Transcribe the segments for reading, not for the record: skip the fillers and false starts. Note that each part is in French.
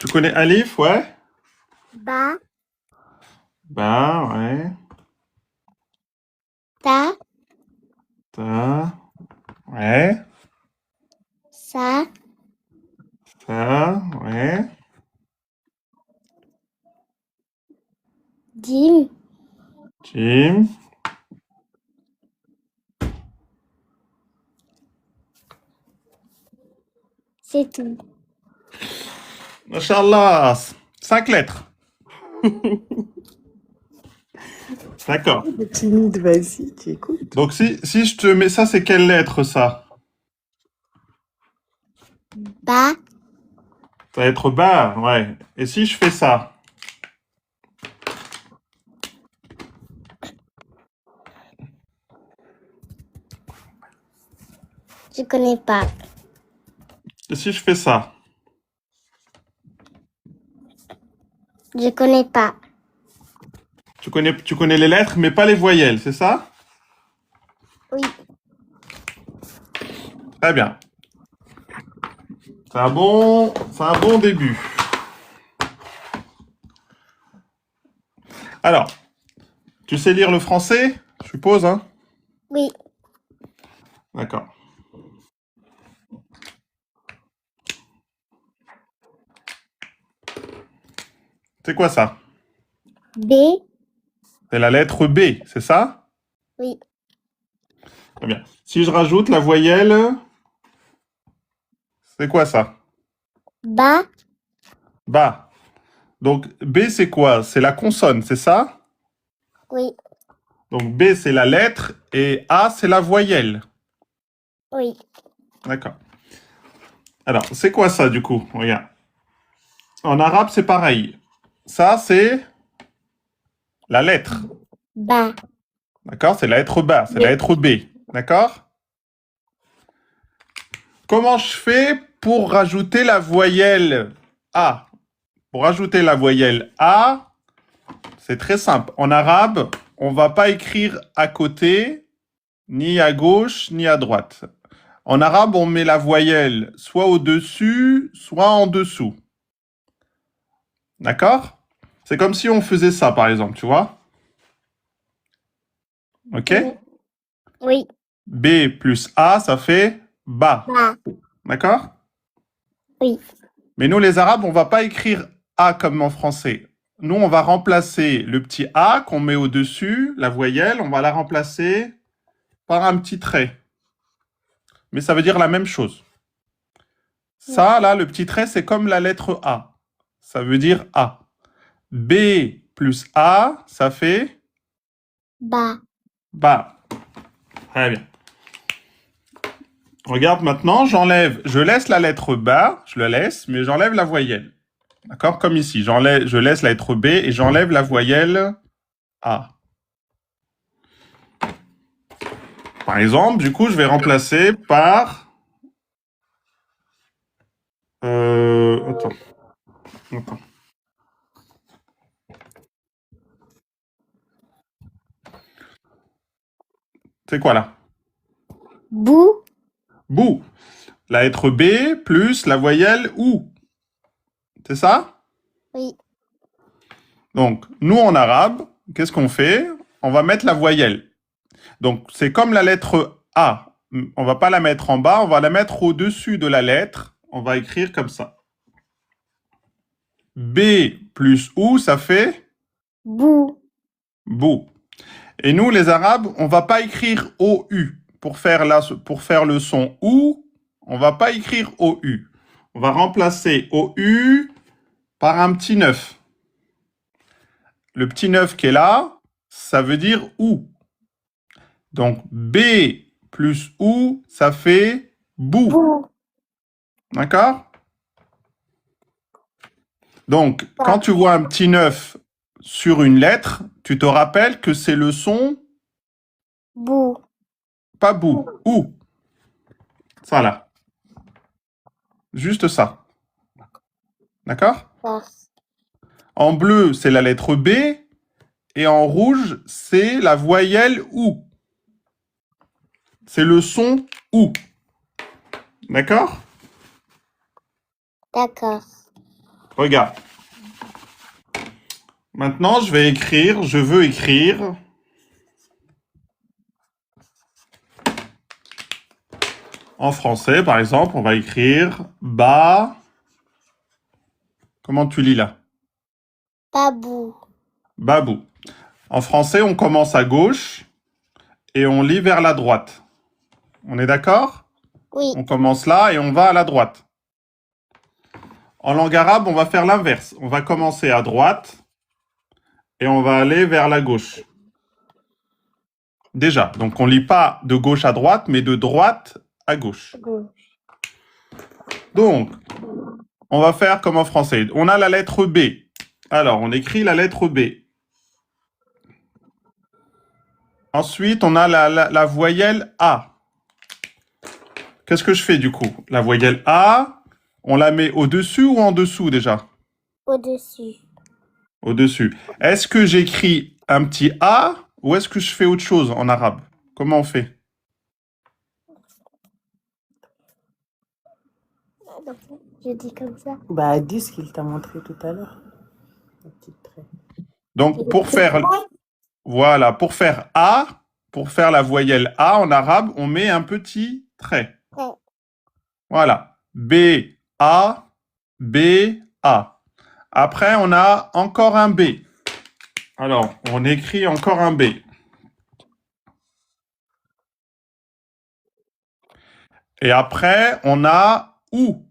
Tu connais Alif, ouais? Ba, Bah, ouais. ta, Ta, ouais. sa, Ça, ouais. dim. Jim. C'est tout. Mashallah. 5 lettres. D'accord. T'es timide, vas-y, tu écoutes. Donc, si je te mets ça, c'est quelle lettre, ça? Ba, Ça va être bas, ouais. Et si je fais ça? je connais pas. Et si je fais ça? Je connais pas. Tu connais les lettres, mais pas les voyelles, c'est ça? Oui. Très bien. C'est un bon début. Alors, tu sais lire le français? Je suppose, hein? Oui. D'accord. C'est quoi ça? B, C'est la lettre B, c'est ça? oui. Très bien. Si je rajoute la voyelle, c'est quoi ça? Ba, Ba. Donc B, c'est quoi? C'est la consonne, c'est ça? oui. Donc B, c'est la lettre et A, c'est la voyelle. Oui. D'accord. Alors, c'est quoi ça du coup? Regarde. En arabe, c'est pareil. Ça, c'est la lettre. Ba, D'accord? C'est la lettre ba, c'est la lettre B. D'accord? Comment je fais pour rajouter la voyelle A? Pour rajouter la voyelle A, c'est très simple. En arabe, on va pas écrire à côté, ni à gauche, ni à droite. En arabe, on met la voyelle soit au-dessus, soit en dessous. D'accord? C'est comme si on faisait ça, par exemple, tu vois? Ok? oui. Oui. B plus A, ça fait ba. Ba, D'accord? oui. Mais nous, les Arabes, on va pas écrire A comme en français. Nous, on va remplacer le petit A qu'on met au-dessus, la voyelle, on va la remplacer par un petit trait. Mais ça veut dire la même chose. Ça, là, le petit trait, c'est comme la lettre A. Ça veut dire A. B plus A, ça fait Ba, ba. Très bien. Regarde maintenant, je laisse la lettre ba, je la laisse, mais j'enlève la voyelle. D'accord? Comme ici, je laisse la lettre B et j'enlève la voyelle A. Par exemple, du coup, je vais remplacer par... Attends. Attends. C'est quoi là? bou, Bou. La lettre B plus la voyelle OU. C'est ça? oui. Donc, nous en arabe, qu'est-ce qu'on fait? On va mettre la voyelle. Donc, c'est comme la lettre A. On va pas la mettre en bas, on va la mettre au-dessus de la lettre. On va écrire comme ça. B plus OU, ça fait Bou, bou. Et nous, les Arabes, on va pas écrire OU. Pour faire le son OU, on va pas écrire OU. On va remplacer OU par un petit 9. Le petit 9 qui est là, ça veut dire OU. Donc B plus OU, ça fait bou. bou. D'accord? Donc, quand tu vois un petit 9 sur une lettre, tu te rappelles que c'est le son Bou, pas bou, OU. Ça là. Juste ça. D'accord? ba, En bleu, c'est la lettre B. Et en rouge, c'est la voyelle OU. C'est le son OU. D'accord? d'accord. Regarde. Maintenant, je veux écrire. En français, par exemple, on va écrire ba. Comment tu lis là? Babou. Babou. En français, on commence à gauche et on lit vers la droite. On est d'accord? Oui. On commence là et on va à la droite. En langue arabe, on va faire l'inverse. On va commencer à droite et on va aller vers la gauche. Déjà, donc on lit pas de gauche à droite, mais de droite à gauche. Donc, on va faire comme en français. On a la lettre B. Alors, on écrit la lettre B. Ensuite, on a la voyelle A. Qu'est-ce que je fais du coup? La voyelle A, on la met au-dessus ou en dessous déjà? Au-dessus. Au-dessus. Est-ce que j'écris un petit A ou est-ce que je fais autre chose en arabe? Comment on fait? Je dis comme ça. Bah, dis ce qu'il t'a montré tout à l'heure. Le petit trait. Donc, voilà, pour faire A, pour faire la voyelle A en arabe, on met un petit trait. Ouais. Voilà. B, A, B, A. Après, on a encore un B. Alors, on écrit encore un B. Et après, on a OU.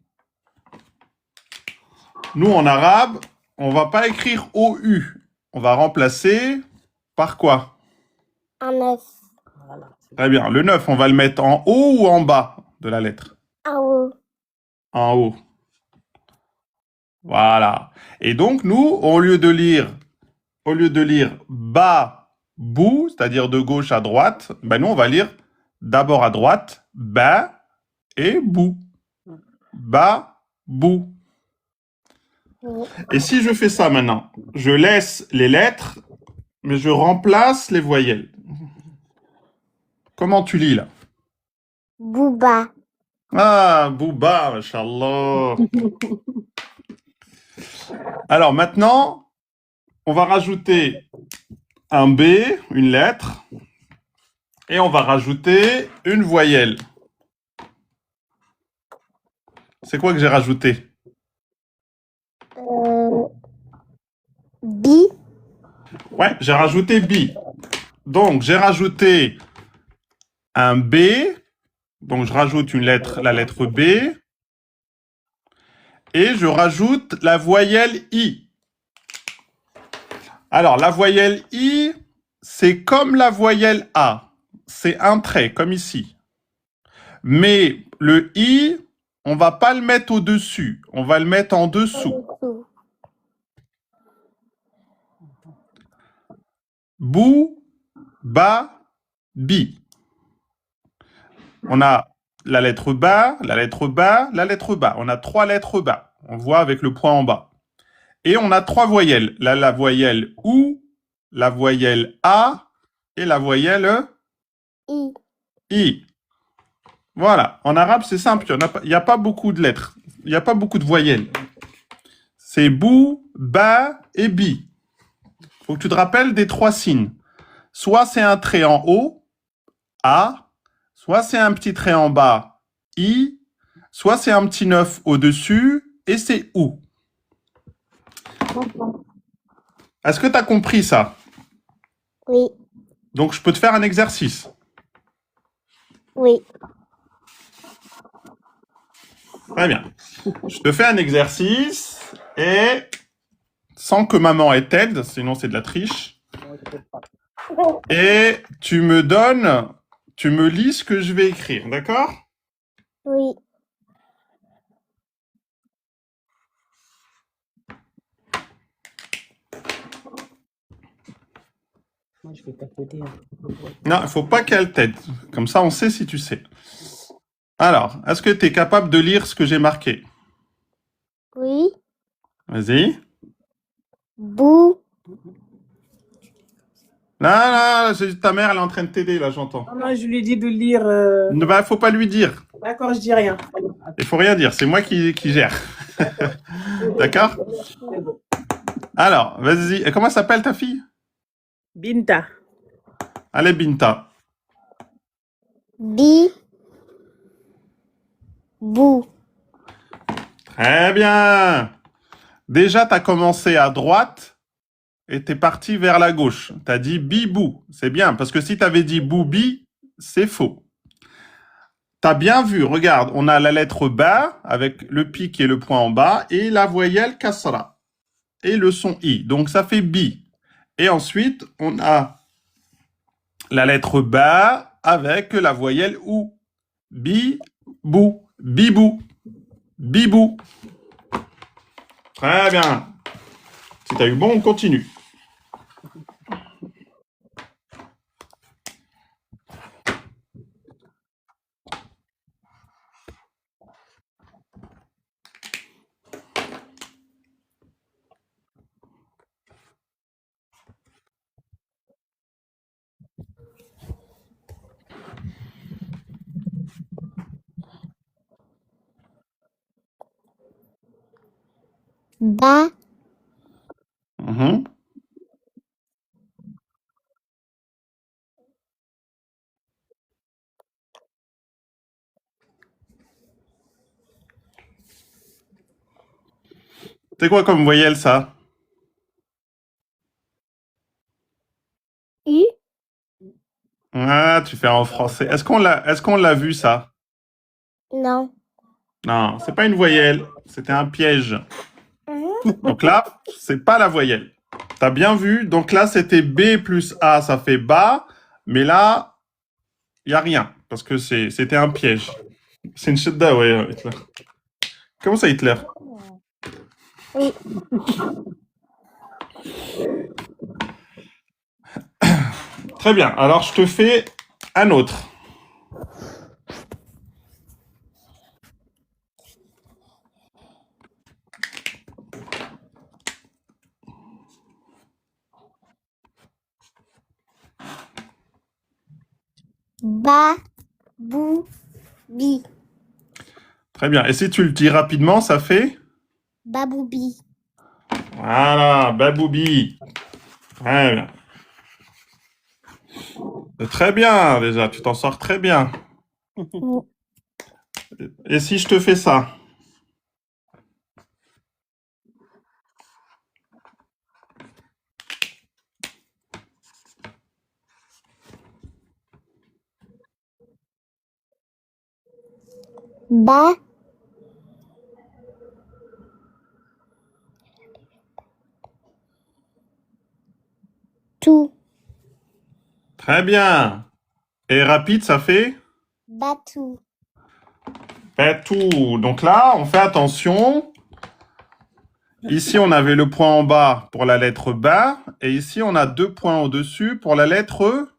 Nous, en arabe, on va pas écrire OU. On va remplacer par quoi? Un 9. Voilà. Très bien. Le 9, on va le mettre en haut ou en bas de la lettre? En haut. En haut. Voilà. Et donc, nous, au lieu de lire ba, bou, c'est-à-dire de gauche à droite, ben nous, on va lire d'abord à droite, ba et bou. Ba, bou. Oui. Et si je fais ça maintenant, je laisse les lettres, mais je remplace les voyelles. Comment tu lis là? Bouba. Ah, bouba, machallah. Alors maintenant, on va rajouter un B, une lettre, et on va rajouter une voyelle. C'est quoi que j'ai rajouté? Bi. Ouais, j'ai rajouté B. Donc, j'ai rajouté un B. Donc, je rajoute la lettre B. Et je rajoute la voyelle I. Alors, la voyelle I, c'est comme la voyelle A. C'est un trait, comme ici. Mais le I, on va pas le mettre au-dessus. On va le mettre en dessous. Bou, ba, bi. On a la lettre bas, la lettre bas, la lettre bas. On a 3 lettres bas. On voit avec le point en bas. Et on a 3 voyelles. Là, la voyelle OU, la voyelle A et la voyelle I. I. Voilà. En arabe, c'est simple. Il n'y a pas beaucoup de lettres. Il n'y a pas beaucoup de voyelles. C'est bou, ba et bi. Faut que tu te rappelles des 3 signes. Soit c'est un trait en haut, A, soit c'est un petit trait en bas, I, soit c'est un petit 9 au-dessus, et c'est OU. Est-ce que tu as compris ça? Oui. Donc, je peux te faire un exercice. Oui. Très bien. Je te fais un exercice, et sans que maman t'aide, sinon c'est de la triche. Et tu me lis ce que je vais écrire, d'accord? Oui. Moi, je vais t'appeler. Non, il faut pas qu'elle t'aide. Comme ça, on sait si tu sais. Alors, est-ce que tu es capable de lire ce que j'ai marqué? Oui. Vas-y. Bou. Là, ta mère, elle est en train de t'aider, là, j'entends. Non, je lui ai dit de lire. Bah, faut pas lui dire. D'accord, je dis rien. Il faut rien dire, c'est moi qui gère. D'accord? C'est bon. Alors, vas-y. Et comment s'appelle ta fille? Binta. Allez, Binta. Bi. Bou. Très bien. Déjà, tu as commencé à droite et tu es parti vers la gauche. Tu as dit bibou. C'est bien, parce que si tu avais dit boubi, c'est faux. T'as bien vu, regarde, on a la lettre ba avec le pic et le point en bas et la voyelle kasra et le son i. Donc ça fait bi. Et ensuite, on a la lettre ba avec la voyelle ou. Bi, bou, bibou, bibou. Très bien. Si t'as eu bon, on continue. Ba. Mhm. C'est quoi comme voyelle ça? U. Ah, tu fais en français. Est-ce qu'on l'a vu ça? Non. Non, c'est pas une voyelle. C'était un piège. Donc là, c'est pas la voyelle. T'as bien vu? Donc là, c'était B plus A, ça fait bas. Mais là, il n'y a rien. Parce que c'était un piège. C'est une shidda, ouais, Hitler. Comment ça, Hitler? Oui. Très bien. Alors, je te fais un autre. Ba. Bou. Bi. Très bien. Et si tu le dis rapidement, ça fait? Baboubi. Voilà, baboubi. Très bien. C'est très bien, déjà. Tu t'en sors très bien. Et si je te fais ça? Ba. Tout. Très bien. Et rapide, ça fait? Batou. Tout. Donc là, on fait attention. Ici, on avait le point en bas pour la lettre ba. Et ici, on a 2 points au-dessus pour la lettre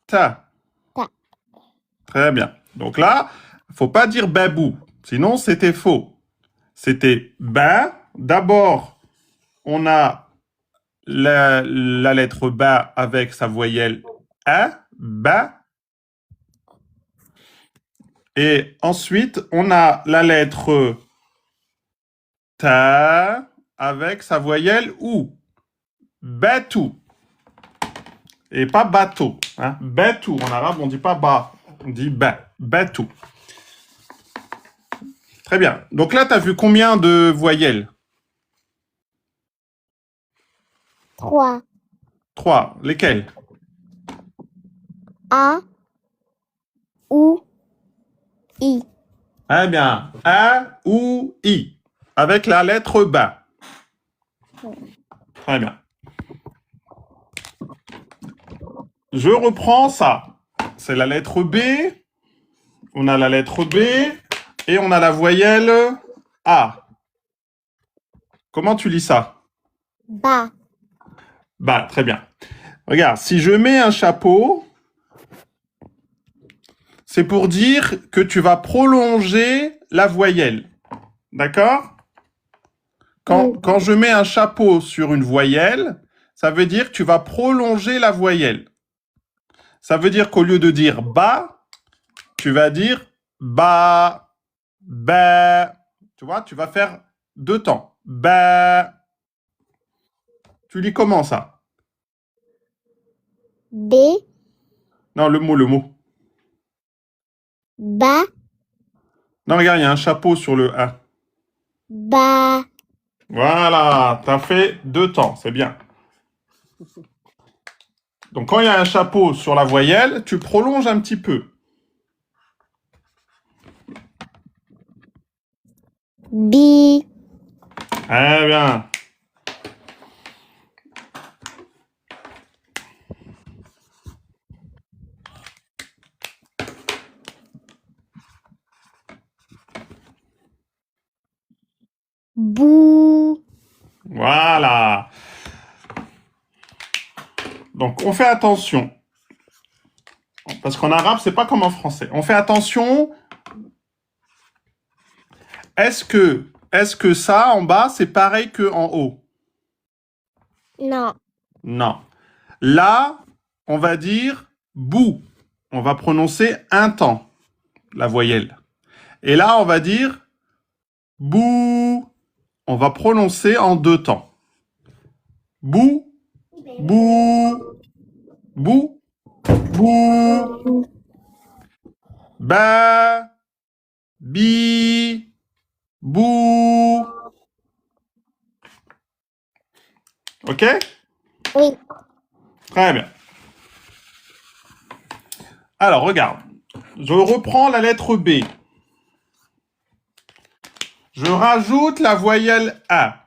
ta. Ta. Très bien. Donc là, faut pas dire babou. Sinon, c'était faux. C'était ba. D'abord, on a la lettre ba avec sa voyelle a, ba. Et ensuite, on a la lettre ta avec sa voyelle ou. Batou. Et pas bateau. Hein. Batou. En arabe, on dit pas ba. On dit ba. Batou. Très bien. Donc là, tu as vu combien de voyelles? 3. 3. Lesquelles? A. Ou. I. Très bien. A ou I. Avec la lettre ba. Très bien. Je reprends ça. C'est la lettre B. On a la lettre B. Et on a la voyelle A. Comment tu lis ça? Ba. Bah, très bien. Regarde, si je mets un chapeau, c'est pour dire que tu vas prolonger la voyelle. D'accord? Quand je mets un chapeau sur une voyelle, ça veut dire que tu vas prolonger la voyelle. Ça veut dire qu'au lieu de dire ba, tu vas dire ba, ba. Tu vois, tu vas faire 2 temps. Ba. Tu lis comment ça? B, Non, le mot. ba, Non, regarde, il y a un chapeau sur le A. ba. Voilà, tu as fait 2 temps, c'est bien. Donc, quand il y a un chapeau sur la voyelle, tu prolonges un petit peu. B, Très bien. bou, Voilà. Donc, on fait attention. Parce qu'en arabe, c'est pas comme en français. On fait attention. Est-ce que ça, en bas, c'est pareil que en haut? non, Non. Là, on va dire bou. On va prononcer un temps, la voyelle. Et là, on va dire bou. On va prononcer en 2 temps. Bou, bou, bou, bou, ba, bi, bou. Ok? oui, Très bien. Alors, regarde. Je reprends la lettre B. Je rajoute la voyelle A.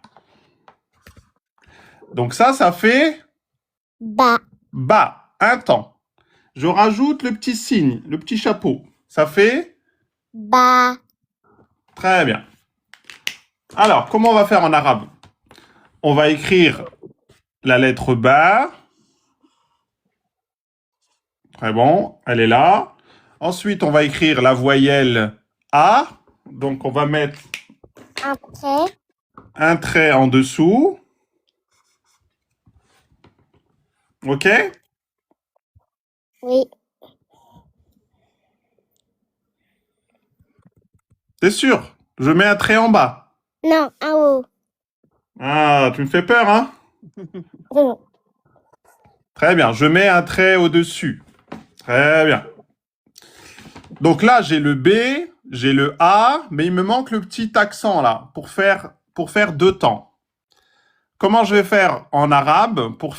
Donc ça fait ba, ba, un temps. Je rajoute le petit signe, le petit chapeau. Ça fait ba, très bien. Alors, comment on va faire en arabe? On va écrire la lettre ba. Très bon, elle est là. Ensuite, on va écrire la voyelle A. Donc, on va mettre un trait, un trait en dessous. OK? oui, C'est sûr. Je mets un trait en bas. non, en haut, Ah, tu me fais peur, hein? non, Très bien, je mets un trait au-dessus. Très bien. Donc là, j'ai le B, j'ai le A, mais il me manque le petit accent là pour faire 2 temps. Comment je vais faire en arabe pour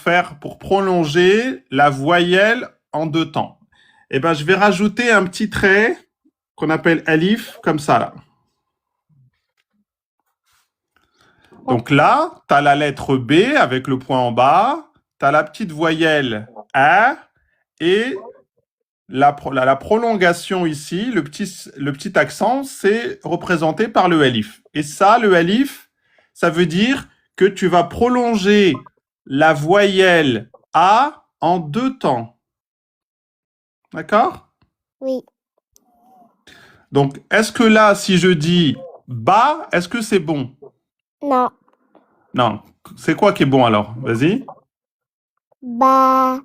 prolonger la voyelle en 2 temps? Eh ben, je vais rajouter un petit trait qu'on appelle alif, comme ça là. Donc là, tu as la lettre B avec le point en bas, tu as la petite voyelle A et la prolongation ici, le petit accent, c'est représenté par le alif. Et ça, le alif, ça veut dire que tu vas prolonger la voyelle A en 2 temps. D'accord? oui, Donc, est-ce que là, si je dis ba, est-ce que c'est bon? non, Non. C'est quoi qui est bon alors? Vas-y. ba,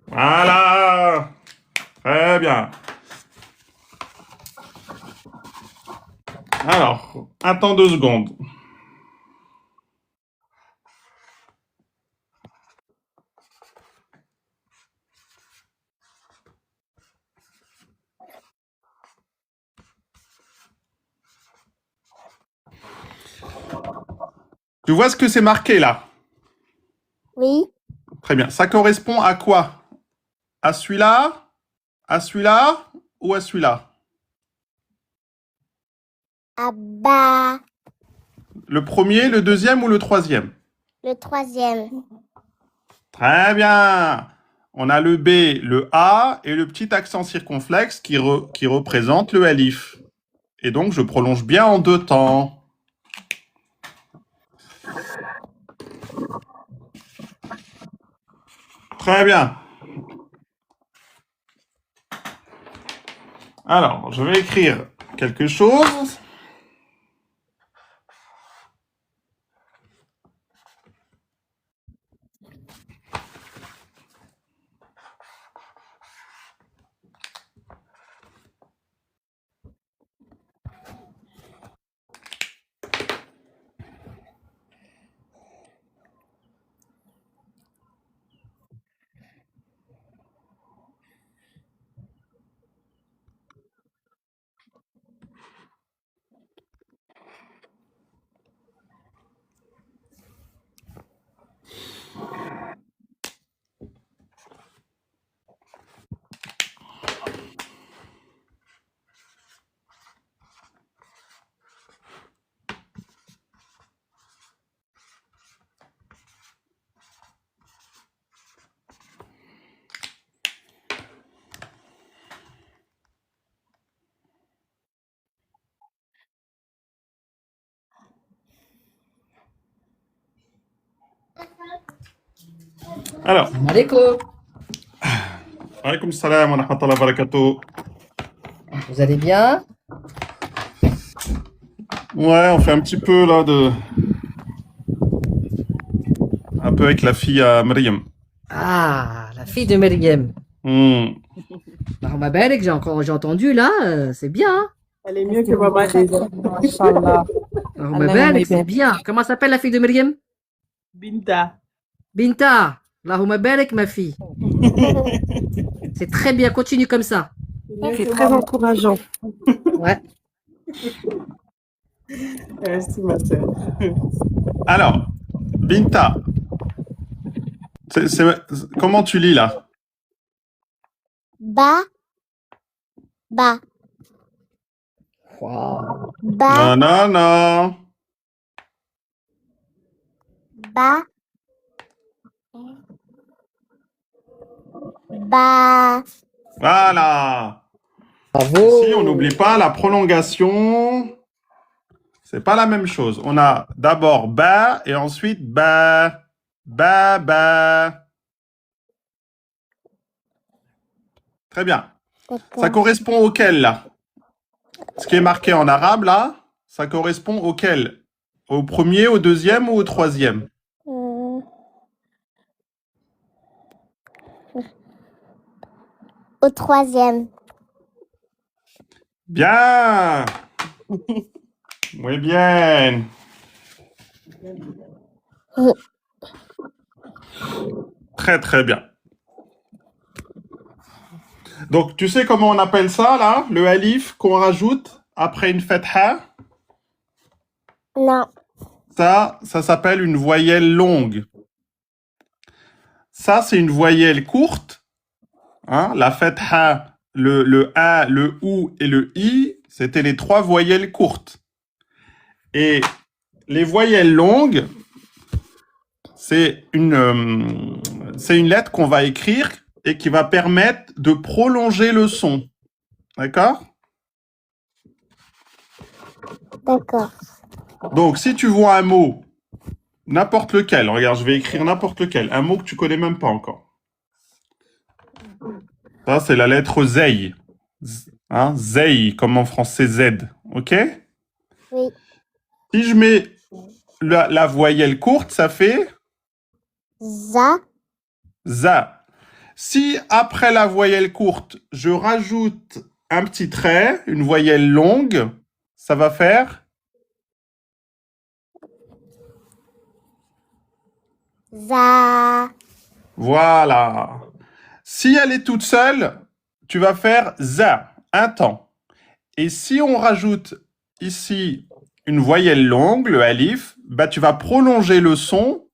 Voilà. Très bien. Alors, attends 2 secondes. Tu vois ce que c'est marqué là? oui, Très bien. Ça correspond à quoi? À celui-là? À celui-là? Ou à celui-là? à ba, Le premier, le deuxième ou le troisième? le troisième, Très bien. On a le B, le A et le petit accent circonflexe qui représente le alif. Et donc, je prolonge bien en 2 temps. Très bien. Alors, je vais écrire quelque chose. Alors, Salam alaikum. alaykoum salam wa rahmatullahi wa barakatuh. Vous allez bien? Ouais, on fait un petit peu là de. Un peu avec la fille à Maryam. Ah, la fille de Meriem. Allahumma barik, j'ai entendu là, c'est bien. Hein. Elle est mieux que Baba déjà. Inch'Allah. Allahumma Allah barik, m'aide. c'est bien. Comment s'appelle la fille de Meriem? Binta. Binta. Allahumma barik, ma fille. C'est très bien, continue comme ça. C'est très encourageant. Ouais. Merci, ma soeur. Alors, Binta, comment tu lis là? Ba. Ba. Wow. Ba. Non, non, non. Ba. Ba. Voilà. Bravo. Ici, on n'oublie pas la prolongation. C'est pas la même chose. On a d'abord ba et ensuite ba. Ba, ba. Très bien. Ça D'accord. correspond auquel là? Ce qui est marqué en arabe là, ça correspond auquel? Au premier, au deuxième ou au troisième? Au troisième. Bien. Muy bien. Très très bien. Donc tu sais comment on appelle ça là, le alif qu'on rajoute après une fatha? Non. Ça s'appelle une voyelle longue. Ça c'est une voyelle courte. Hein? La fatha, le a, le ou et le i, c'était les trois voyelles courtes. Et les voyelles longues, c'est une lettre qu'on va écrire et qui va permettre de prolonger le son. D'accord? D'accord. Donc, si tu vois un mot, n'importe lequel, regarde, je vais écrire n'importe lequel, un mot que tu connais même pas encore. Ça, c'est la lettre Zey. Hein? Zey, comme en français Z. OK? Oui. Si je mets la voyelle courte, ça fait Za. za. Si après la voyelle courte, je rajoute un petit trait, une voyelle longue, ça va faire Za. voilà. Si elle est toute seule, tu vas faire za, un temps. Et si on rajoute ici une voyelle longue, le alif, bah tu vas prolonger le son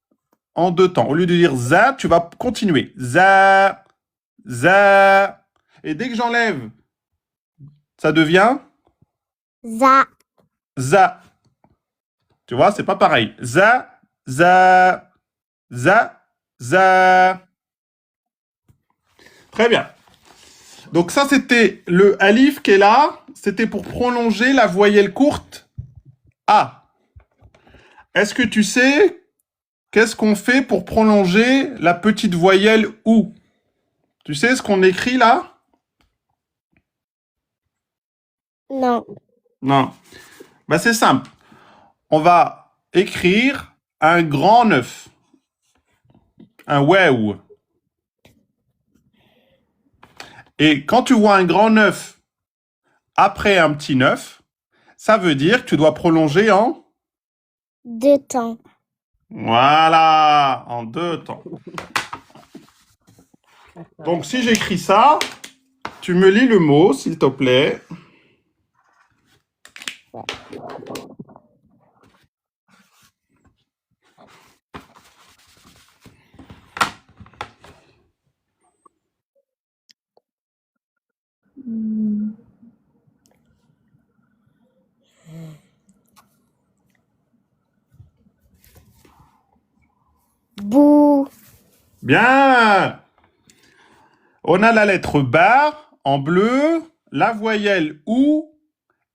en deux temps. Au lieu de dire za, tu vas continuer. Za, za. Et dès que j'enlève, ça devient Za. za. Tu vois, c'est pas pareil. Za, za, za, za. Très bien. Donc ça, c'était le alif qui est là. C'était pour prolonger la voyelle courte A. Est-ce que tu sais qu'est-ce qu'on fait pour prolonger la petite voyelle OU? Tu sais ce qu'on écrit là? Non. Non. Bah, c'est simple. On va écrire un grand 9. Un wew. Et quand tu vois un grand 9 après un petit 9, ça veut dire que tu dois prolonger en 2 temps. voilà, en deux temps. Donc si j'écris ça, tu me lis le mot, s'il te plaît. Bou. Bien. On a la lettre bar en bleu, la voyelle OU,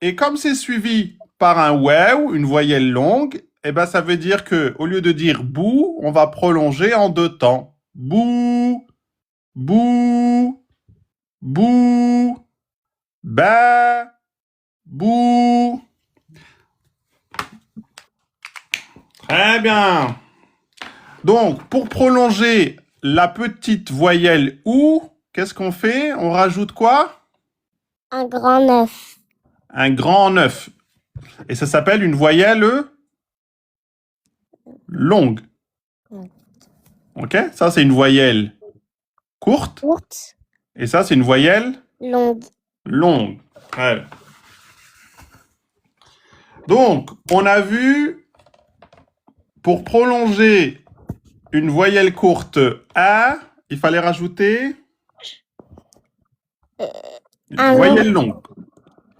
et comme c'est suivi par un wew, une voyelle longue, eh ben ça veut dire que au lieu de dire bou, on va prolonger en deux temps. bou, bou, bou, ba, bou. Très bien. Donc, pour prolonger la petite voyelle OU, qu'est-ce qu'on fait? On rajoute quoi? Un grand 9. Un grand 9. Et ça s'appelle une voyelle longue. Ok? Ça, c'est une voyelle courte. Courte. Et ça, c'est une voyelle Longue. longue. Ouais. Donc, on a vu, pour prolonger une voyelle courte A, il fallait rajouter une un voyelle longue.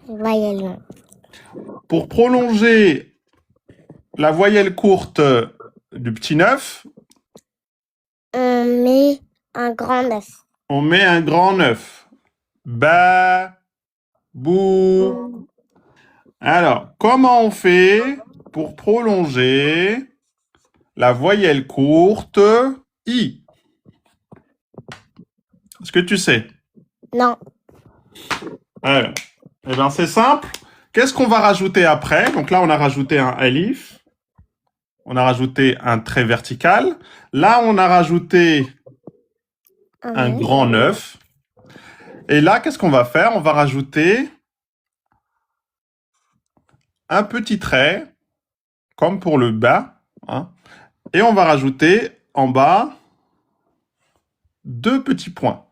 Voyelle longue. Pour prolonger la voyelle courte du petit 9, On met un grand 9. on met un grand 9. Ba, bou. Alors, comment on fait pour prolonger la voyelle courte I? Est-ce que tu sais? Non. Alors, eh bien, c'est simple. Qu'est-ce qu'on va rajouter après? Donc là, on a rajouté un alif. On a rajouté un trait vertical. Là, on a rajouté un neuf. grand 9. Et là, qu'est-ce qu'on va faire? On va rajouter un petit trait, comme pour le bas. Hein, et on va rajouter en bas 2 petits points.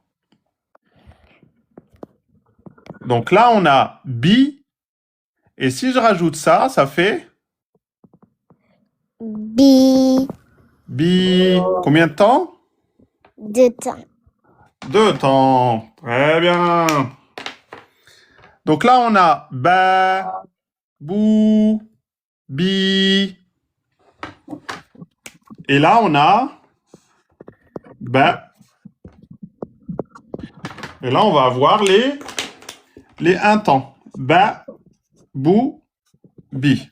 Donc là, on a bi. Et si je rajoute ça, ça fait Bi. bi. Combien de temps? 2 temps. 2 temps. Très bien. Donc là, on a ba, bou, bi. Et là, on a ba. Et là, on va avoir les 1 temps. Ba, bou, bi.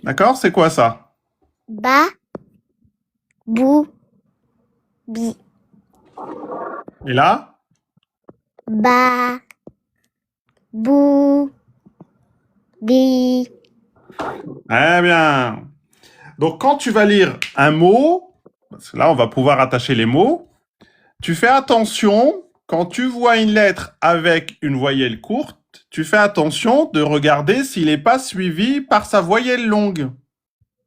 D'accord? C'est quoi ça? Ba. Bou. Bi. Et là? Ba. Bou. Bi. Très bien. Donc, quand tu vas lire un mot, parce que là, on va pouvoir attacher les mots, tu fais attention, quand tu vois une lettre avec une voyelle courte, tu fais attention de regarder s'il n'est pas suivi par sa voyelle longue.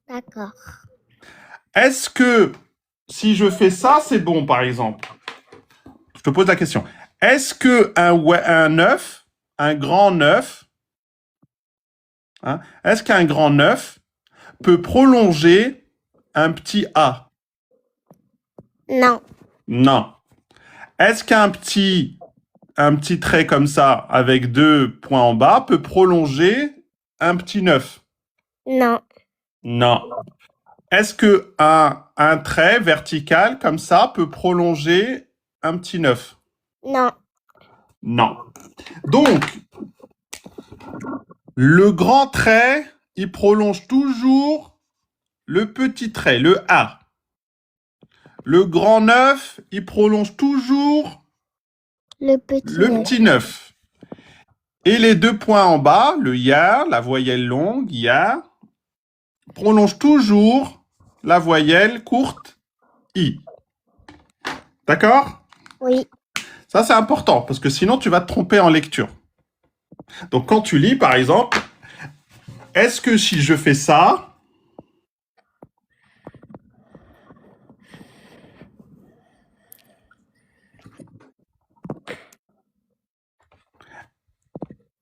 D'accord. Est-ce que si je fais ça, c'est bon, par exemple? Je te pose la question. Est-ce que un 9, un grand 9, hein, est-ce qu'un grand 9 peut prolonger un petit A? Non. Non. Est-ce qu'un petit trait comme ça, avec 2 points en bas, peut prolonger un petit 9? Non. Non. Est-ce que un trait vertical comme ça peut prolonger un petit 9? Non. Non. Donc, le grand trait, il prolonge toujours le petit trait, le A. Le grand 9, il prolonge toujours Le petit. le neuf. petit 9. Et les 2 points en bas, le ya, la voyelle longue, ya, prolonge toujours la voyelle courte, i. D'accord? Oui. Ça, c'est important, parce que sinon, tu vas te tromper en lecture. Donc, quand tu lis, par exemple, est-ce que si je fais ça,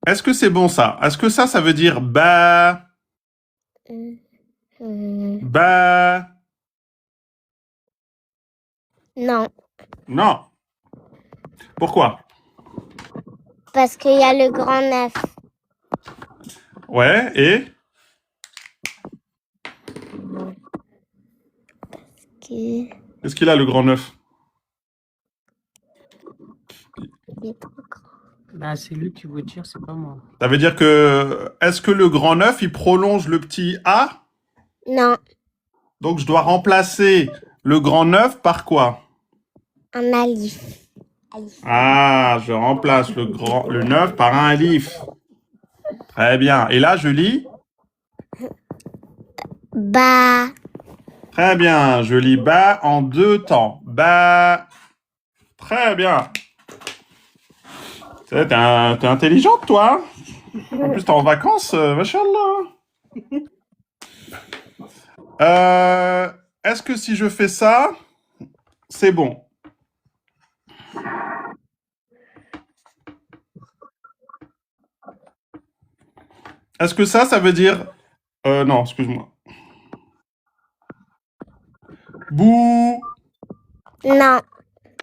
est-ce que c'est bon ça? Est-ce que ça veut dire ba, ba? Non. Non. Pourquoi? Parce qu'il y a le grand 9. Ouais, et? Il Qu'est-ce qu'il a, le grand 9? est trop grand. Bah, c'est lui qui veut dire, c'est pas moi. Ça veut dire que, est-ce que le grand 9, il prolonge le petit a? Non. Donc, je dois remplacer le grand 9 par quoi? Un alif. Alif. Ah, je remplace le 9 par un alif. Très bien. Et là, je lis? Ba. Très bien. Je lis ba en 2 temps. Ba. Très bien. T'es intelligente, toi. En plus, t'es en vacances, machallah. Est-ce que si je fais ça, c'est bon? Est-ce que ça veut dire... non, excuse-moi. Bouh. Non.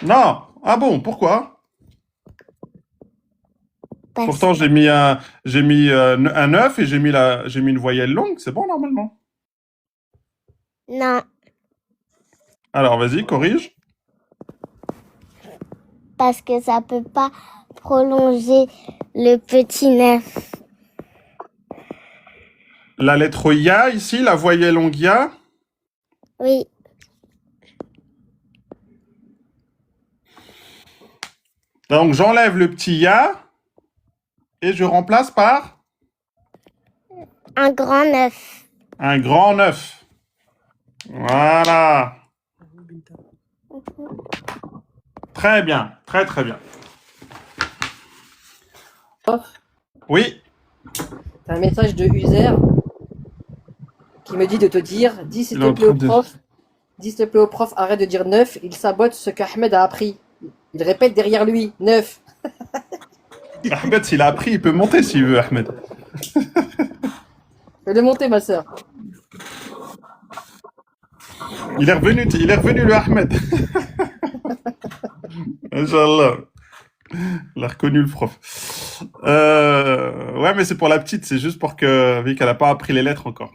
Non. Ah bon, pourquoi? Parce Pourtant, j'ai mis un 9 et j'ai mis une voyelle longue. C'est bon, normalement. Non. Alors, vas-y, corrige. Parce que ça peut pas prolonger le petit 9. La lettre Ya, ici, la voyelle longue Ya. Oui. Donc, j'enlève le petit Ya et je remplace par Un grand 9. un grand 9. Voilà. Très bien. Très, très bien. Prof, Oui. t'as un message de User qui me dit de te dire, dis s'il Il est te en plaît au train de- prof, dis s'il te plaît au prof, arrête de dire 9, il sabote ce qu'Ahmed a appris. Il répète derrière lui, 9. Ahmed, s'il a appris, il peut monter s'il veut, Ahmed. Fais-le monter, ma sœur. Il est revenu, le Ahmed. Inch'Allah. Il a reconnu le prof. Ouais, mais c'est pour la petite, c'est juste pour que, vu qu'elle n'a pas appris les lettres encore.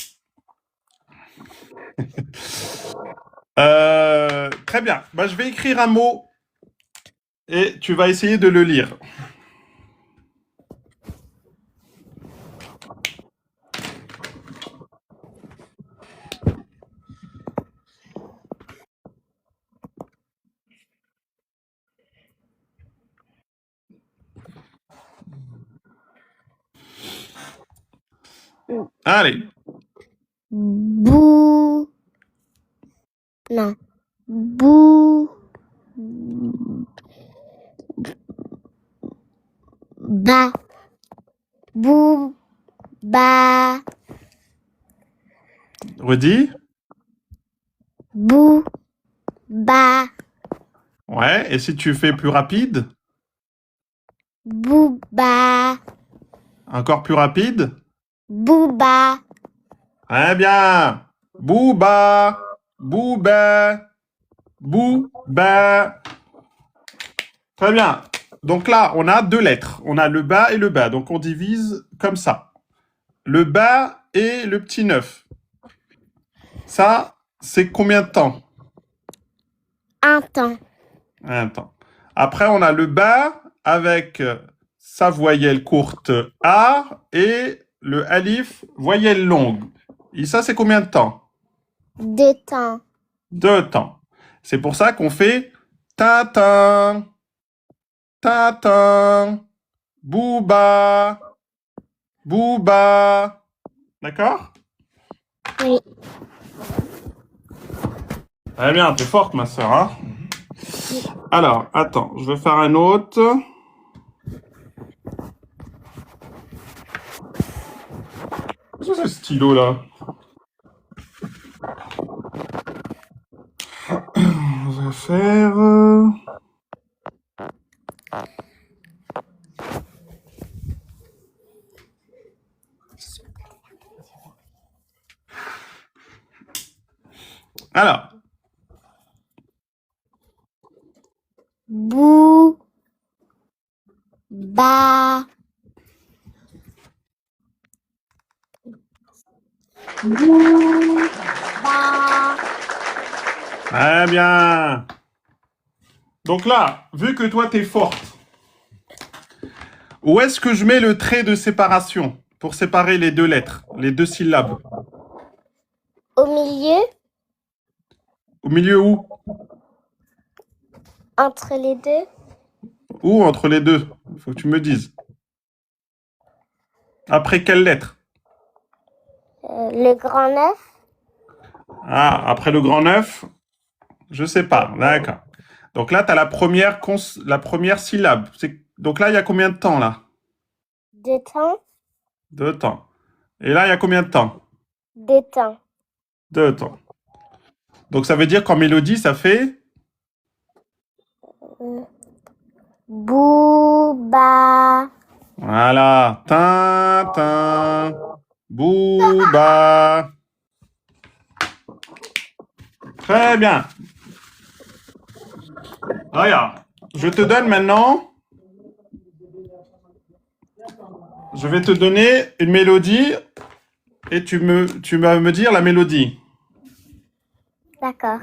Très bien. Bah, je vais écrire un mot et tu vas essayer de le lire. Allez. Bou. Non. Bou. Ba. Bou. Ba. Redis. Bou. Ba. Ouais. Et si tu fais plus rapide? Bouba. Encore plus rapide? Bouba. Très bien. Bouba. Bouba. Bouba. Très bien. Donc là, on a 2 lettres. On a le bas et le bas. Donc on divise comme ça. Le bas et le petit 9. Ça, c'est combien de temps? Un temps. Un temps. Après, on a le bas avec sa voyelle courte A et le alif voyelle longue. Et ça, c'est combien de temps? 2 temps. 2 temps. C'est pour ça qu'on fait Tintin, Tintin, Bouba, Bouba. D'accord? Oui. Très bien, t'es forte, ma sœur. Hein? Alors, attends, je vais faire un autre. Qu'est-ce que c'est ce stylo-là? On va faire... Alors, Bou. Ba. Bou. Ba. très bien. Donc là, vu que toi, t'es forte, où est-ce que je mets le trait de séparation pour séparer les 2 lettres, les 2 syllabes? Au milieu. Au milieu où? Entre les deux. Où entre les deux? Il faut que tu me dises. Après quelle lettre? Le grand 9. Ah, après le grand 9? Je sais pas. D'accord. Donc là, tu as la première syllabe. Donc là, il y a combien de temps, là? 2 temps. 2 temps. Et là, il y a combien de temps? 2 temps. 2 temps. Donc ça veut dire qu'en mélodie, ça fait... Booba. Voilà. Tintin. Booba. Très bien. Regarde. Je te donne maintenant... Je vais te donner une mélodie et tu vas me dire la mélodie. D'accord.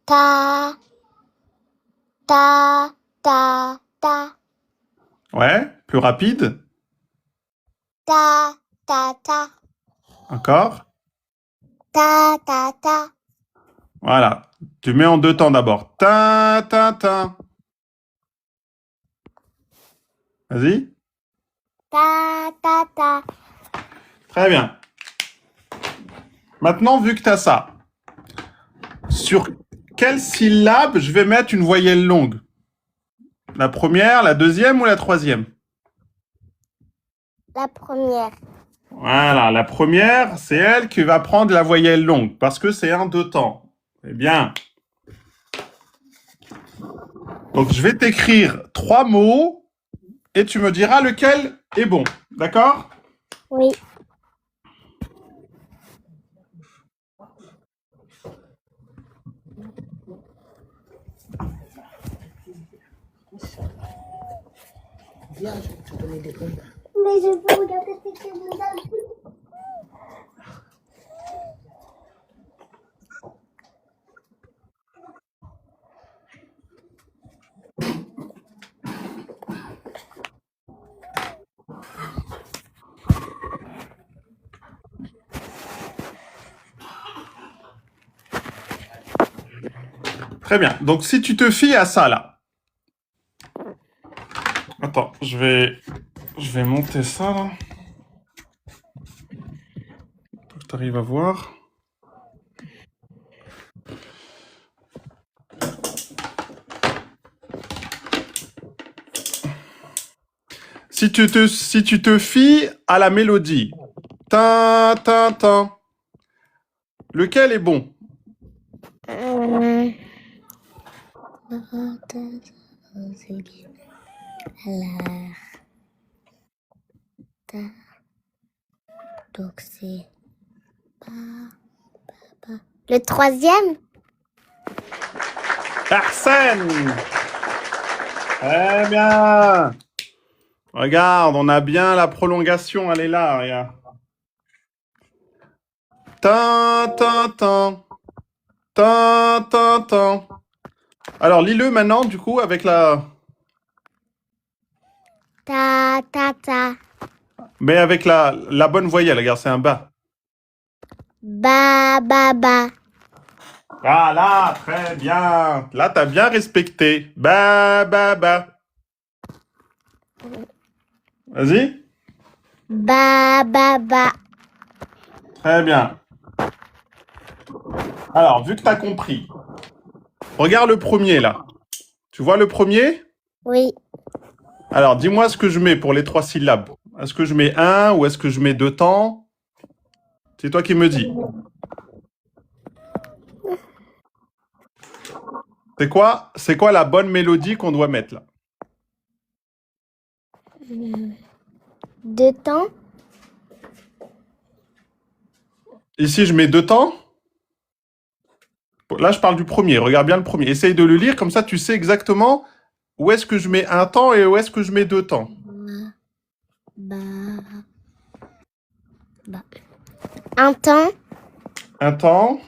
Ta. Ta. Ta. Ta. Ouais, plus rapide. Ta. Ta. Ta. Encore. Ta. Ta. Ta. Voilà. Tu mets en 2 temps d'abord. Ta, ta, ta. Vas-y. Ta. Ta. Ta. Très bien. Maintenant, vu que tu as ça, sur quelle syllabe je vais mettre une voyelle longue? La première, la deuxième ou la troisième? La première. Voilà, la première, c'est elle qui va prendre la voyelle longue, parce que c'est en 2 temps. Eh bien. Donc, je vais t'écrire 3 mots, et tu me diras lequel est bon. D'accord? Oui. Viens, je vais te donner des ondes. Mais je peux regarder ce que vous avez. Très bien. Donc, si tu te fies à ça, là. Attends, je vais monter ça, là. Pour que tu arrives à voir. Si tu te fies à la mélodie, tin, tin, tin, lequel est bon? Donc c'est le troisième. Arsène! Très bien! Regarde, on a bien la prolongation, elle est là, regarde. Tin, tin, tin. Tin, tin, tin. Alors, lis-le maintenant, du coup, avec la... Ta ta ta. Mais avec la bonne voyelle, regarde, c'est un bas. Ba ba ba. Ah là, très bien. Là, t'as bien respecté. Ba, ba, ba. Vas-y. Ba ba ba. Très bien. Alors, vu que t'as compris, regarde le premier, là. Tu vois le premier? Oui. Alors, dis-moi ce que je mets pour les 3 syllabes. Est-ce que je mets 1 ou est-ce que je mets 2 temps? C'est toi qui me dis. C'est quoi la bonne mélodie qu'on doit mettre, là? 2 temps. Ici, je mets 2 temps. Là, je parle du premier. Regarde bien le premier. Essaye de le lire, comme ça, tu sais exactement où est-ce que je mets 1 temps et où est-ce que je mets 2 temps. Ba ba. Un temps. 1 temps,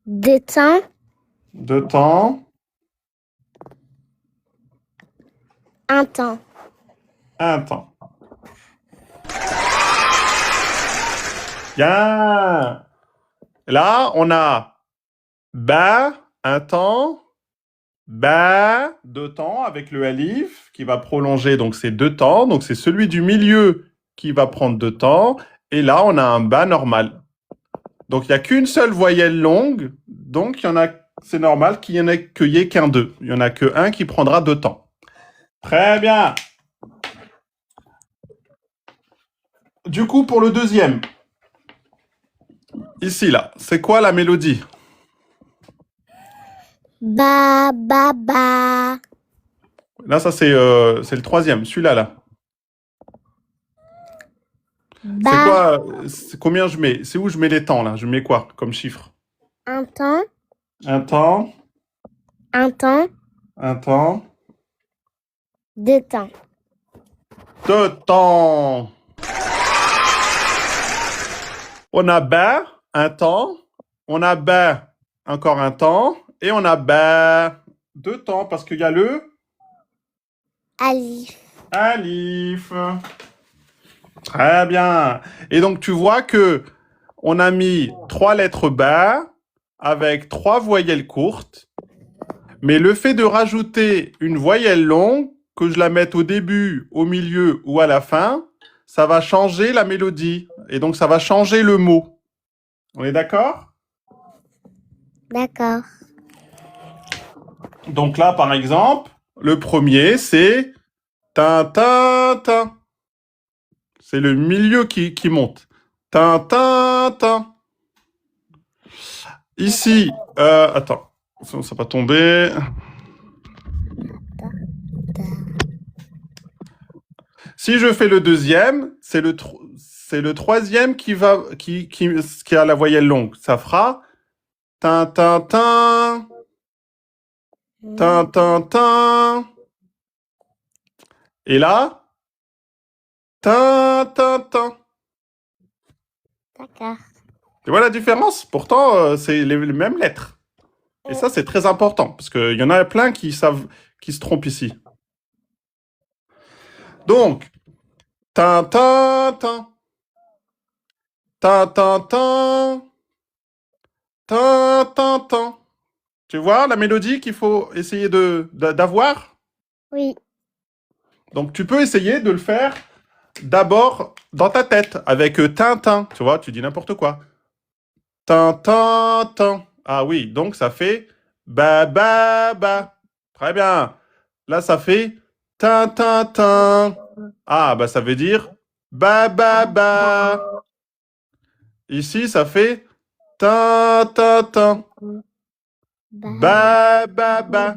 2 temps. 2 temps, Un temps. Un temps. Bien. Là, on a ba, un temps, ba, deux temps avec le alif qui va prolonger, donc c'est deux temps. Donc c'est celui du milieu qui va prendre deux temps. Et là, on a un ba normal. Donc il n'y a qu'une seule voyelle longue. Donc il y en a, c'est normal qu'il n'y ait qu'un deux. Il n'y en a qu'un qui prendra deux temps. Très bien. Du coup, pour le deuxième, ici, là, c'est quoi la mélodie? Ba, ba, ba. Là, ça, c'est le troisième, celui-là, là. Ba. C'est quoi? Combien je mets? C'est où je mets les temps, là? Je mets quoi comme chiffre? Un temps. Un temps, Un temps. un temps, Deux temps. deux temps. On a ba, un temps. On a ba, encore un temps. Et on a ba, deux temps, parce qu'il y a le Alif. alif. Très bien. Et donc, tu vois que on a mis trois lettres ba avec trois voyelles courtes. Mais le fait de rajouter une voyelle longue, que je la mette au début, au milieu ou à la fin, ça va changer la mélodie. Et donc, ça va changer le mot. On est d'accord? D'accord. Donc là, par exemple, le premier, c'est tin, tin, tin. C'est le milieu qui monte. Tin, tin, tin. Ici, attends, ça va pas tomber. Si je fais le deuxième, c'est le troisième qui a la voyelle longue. Ça fera tin, tin, tin, tin, tin, tin. Et là, tin, tin, tin. D'accord. Tu vois la différence? Pourtant, c'est les mêmes lettres. Et ça, c'est très important, parce qu'il y en a plein qui se trompent ici. Donc, tin, tin, tin. Tin, tin, tin. Tin, tin, tin. Tu vois la mélodie qu'il faut essayer d'avoir? Oui. Donc, tu peux essayer de le faire d'abord dans ta tête, avec Tintin. Tu vois, tu dis n'importe quoi. Tintin, tin. Ah oui, donc ça fait ba, ba, ba. Très bien. Là, ça fait Tintin, tin. Ah, bah ça veut dire ba, ba, ba. Ici, ça fait Tintin, tin. Ba, ba, ba.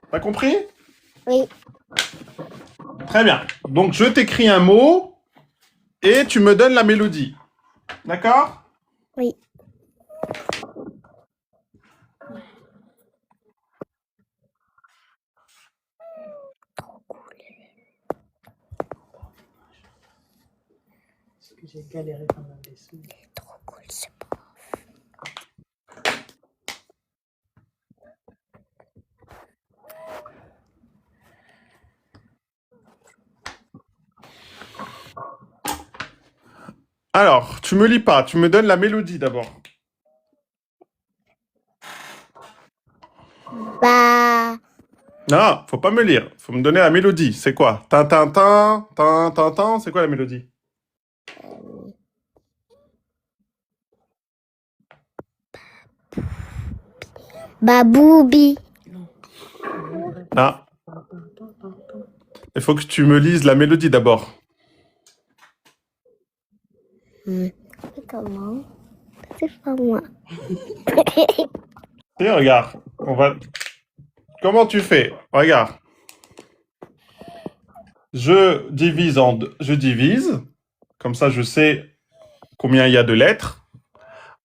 T'as compris? Oui. Très bien. Donc, je t'écris un mot et tu me donnes la mélodie. D'accord? Oui. Parce que j'ai galéré pendant des semaines. Trop cool, c'est pas. Alors, tu me lis pas, tu me donnes la mélodie d'abord. Ba. Non, faut pas me lire, faut me donner la mélodie. C'est quoi? Tin, tin, tin, tin, tin, tin, c'est quoi la mélodie? Baboubi. Ah, il faut que tu me lises la mélodie d'abord. Comment? C'est pas moi. Et regarde, Comment tu fais? Regarde. Je divise, comme ça je sais combien il y a de lettres.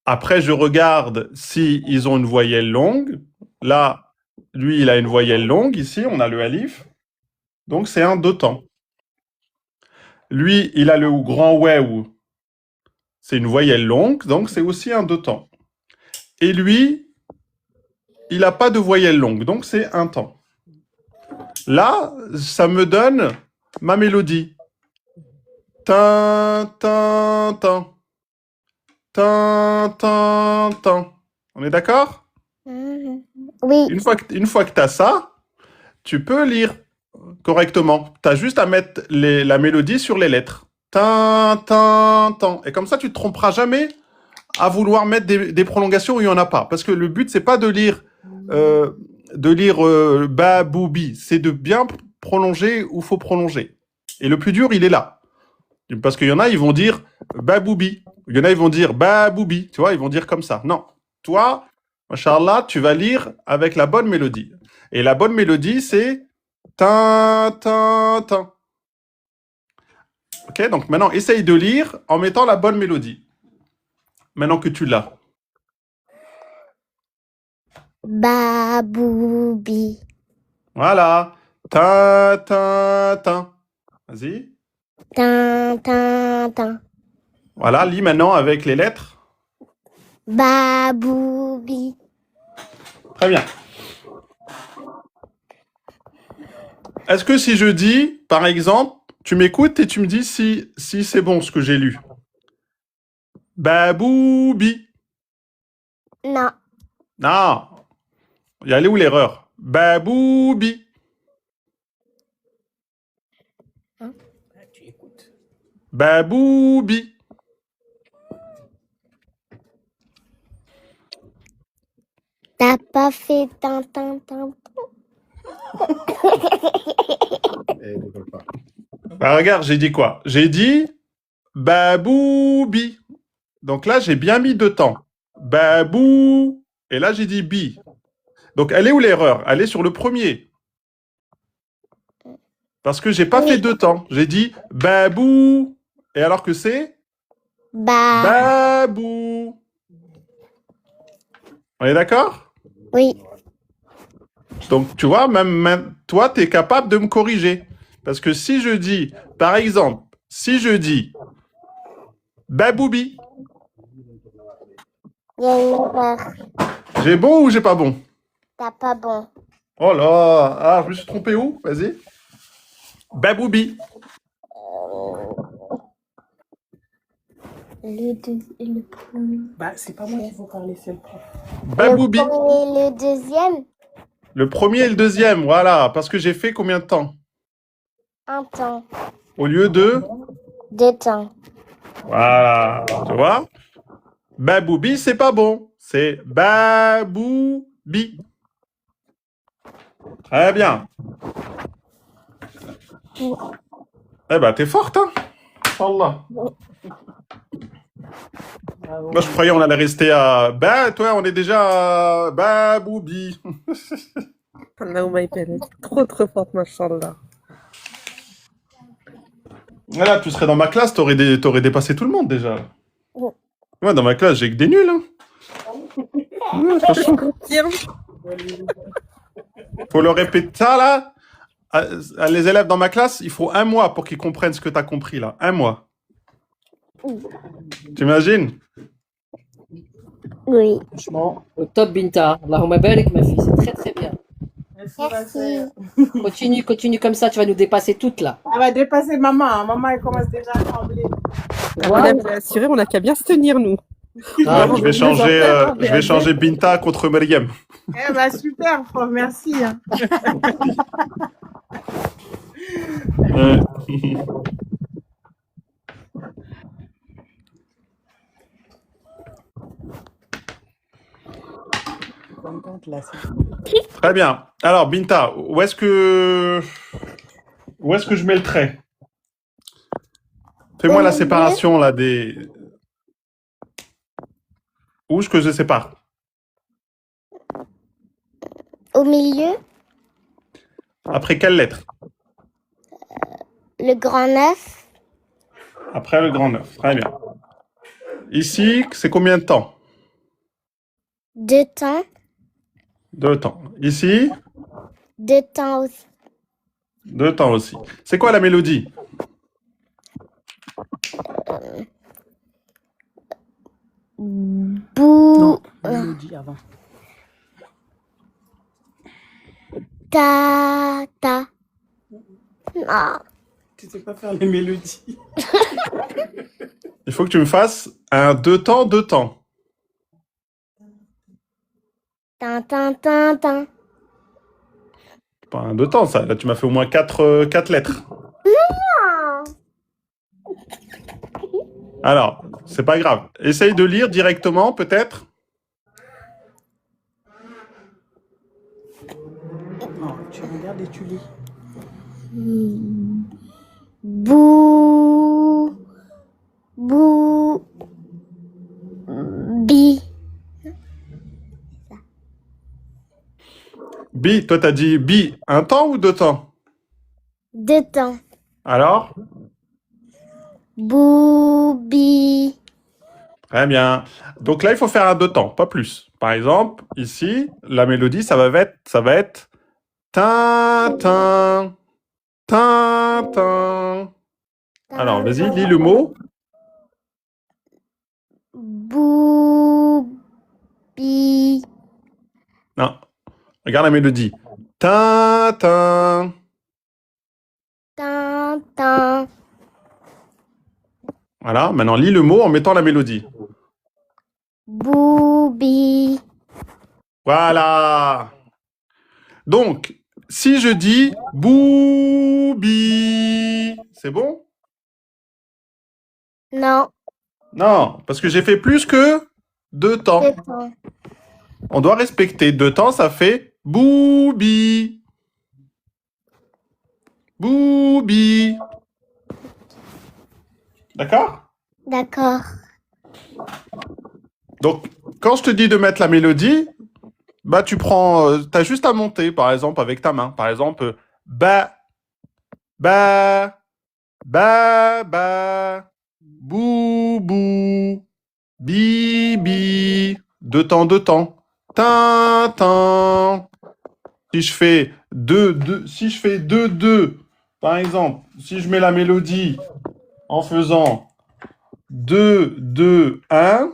Après, je regarde si ils ont une voyelle longue. Là, lui, il a une voyelle longue. Ici, on a le alif. Donc, c'est un deux temps. Lui, il a le grand wew. C'est une voyelle longue, donc c'est aussi un deux temps. Et lui, il n'a pas de voyelle longue, donc c'est un temps. Là, ça me donne ma mélodie. Tin, tin, tin. Tin, tin, tin. On est d'accord? Oui. Une fois que tu as ça, tu peux lire correctement. Tu as juste à mettre la mélodie sur les lettres. Tin, tin, tin. Et comme ça, tu ne te tromperas jamais à vouloir mettre des prolongations où il n'y en a pas. Parce que le but, c'est pas de lire ba, bou, bi. C'est de bien prolonger où il faut prolonger. Et le plus dur, il est là. Parce qu'il y en a, ils vont dire ba, bou, bi. Il y en a, ils vont dire ba, bou, bi. Tu vois, ils vont dire comme ça. Non. Toi, machallah, tu vas lire avec la bonne mélodie. Et la bonne mélodie, c'est tin, tin, tin. Ok, donc maintenant, essaye de lire en mettant la bonne mélodie. Maintenant que tu l'as. Baboubi. Voilà. Tin, tin, tin. Vas-y. Tin, tin, tin. Voilà, lis maintenant avec les lettres. Baboubi. Très bien. Est-ce que si je dis, par exemple, tu m'écoutes et tu me dis si c'est bon ce que j'ai lu? Baboubi. Non. Non. Il y a où l'erreur? Baboubi. Ah, tu écoutes. Baboubi. T'as pas fait tin, tin, tin. Ah, regarde, j'ai dit quoi? J'ai dit baboubi. Donc là, j'ai bien mis 2 temps. Babou. Et là, j'ai dit bi. Donc, elle est où l'erreur? Elle est sur le premier. Parce que j'ai pas fait 2 temps. J'ai dit babou. Et alors que c'est babou. On est d'accord? Oui. Donc, tu vois, même toi, tu es capable de me corriger. Parce que si je dis, par exemple, si je dis baboubi, Il y a une erreur. j'ai bon ou j'ai pas bon? T'as pas bon. Oh là, ah, je me suis trompé où? Vas-y. Baboubi. Le premier. Bah, c'est pas moi qui faut parler, c'est le prof. Baboubi. Le premier et le deuxième, Le premier et le deuxième, voilà. Parce que j'ai fait combien de temps? un temps. Au lieu de... 2 temps. Voilà. Tu vois? Baboubi, c'est pas bon. C'est baboubi. Très bien. Eh ben, t'es forte, hein? Inch'Allah. Bravo. Moi, je croyais on allait rester à... Ben, toi, on est déjà à baboubi. Allahumma barik. Trop forte, mashallah. Voilà, tu serais dans ma classe, t'aurais dépassé tout le monde, déjà. Moi, dans ma classe, j'ai que des nuls, hein. Ouais, franchement. Confirme. Faut leur répéter ça, là. Les élèves dans ma classe, il faut 1 mois pour qu'ils comprennent ce que tu as compris, là. 1 mois. T'imagines? Oui. Franchement, au top Binta. Allahumma barik ma fille, c'est très très bien. Merci. Continue comme ça, tu vas nous dépasser toutes là. Elle va dépasser maman. Hein. Maman, elle commence déjà à trembler. Madame, vous assuré, on n'a qu'à bien se tenir, nous. Ah, Je vais changer Binta contre Maryam. Eh bah, super, prof. Merci. Hein. Ouais. Contente, là, Très bien. Alors, Binta, où est-ce que je mets le trait? Fais-moi la séparation, là, des... Où est-ce que je sépare? Au milieu, Après quelle lettre? le grand 9, Après le grand 9. Très bien. Ici, c'est combien de temps? 2 temps, 2 temps. Ici, 2 temps aussi. 2 temps aussi. C'est quoi la mélodie? Bou, Non, mélodie avant. ta, ta. Non. Tu sais pas faire les mélodies. Il faut que tu me fasses un deux temps, deux temps. Tin, tin, tin, tin. Pas un deux temps, ça. Là, tu m'as fait au moins quatre lettres. Non. Alors, c'est pas grave. Essaye de lire directement, peut-être. Non, tu regardes et tu lis. Bou. Bou. Bi. Bi, toi, t'as dit bi, un temps ou deux temps? Deux temps. Alors? Boubi. Très bien. Donc là, il faut faire un deux temps, pas plus. Par exemple, ici, la mélodie, ça va être tin, tin, tin. Alors, vas-y, lis le mot. Boubi. Non, regarde la mélodie. Tin, tin. Tin, tin. Voilà, maintenant lis le mot en mettant la mélodie. Boubi. Voilà. Donc, si je dis boubi, c'est bon? Non. Non, parce que j'ai fait plus que deux temps. Deux temps. On doit respecter. Deux temps, ça fait boubi. Boubi. D'accord? D'accord. Donc, quand je te dis de mettre la mélodie, bah tu prends, t'as juste à monter, par exemple, avec ta main. Par exemple, ba, ba, ba, bou, bou, bi, bi. Deux temps, deux temps. Tin, tin. Si je fais si je fais deux, deux, par exemple, si je mets la mélodie en faisant 2, 2, 1,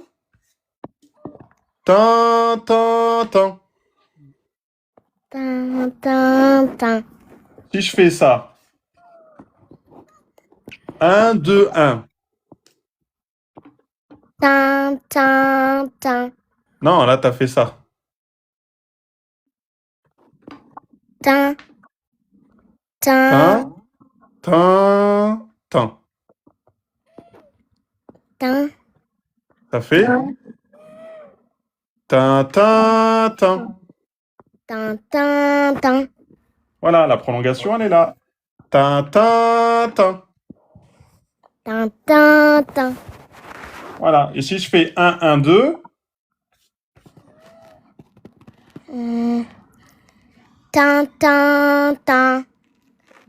tin, tin, tin. Tin, tin, tin. Si je fais ça, 1, 2, 1. Tin, tin, tin. Non, là, t'as fait ça. Tin. Tin, Tin. tin, tin. Tin. Ça fait tin, tin, tin. Tin, tin, tin. Voilà, la prolongation, elle est là. Tin, tin, tin. Tin, tin, tin. Voilà. Et si je fais 1, 1, 2, Tin, tin, tin.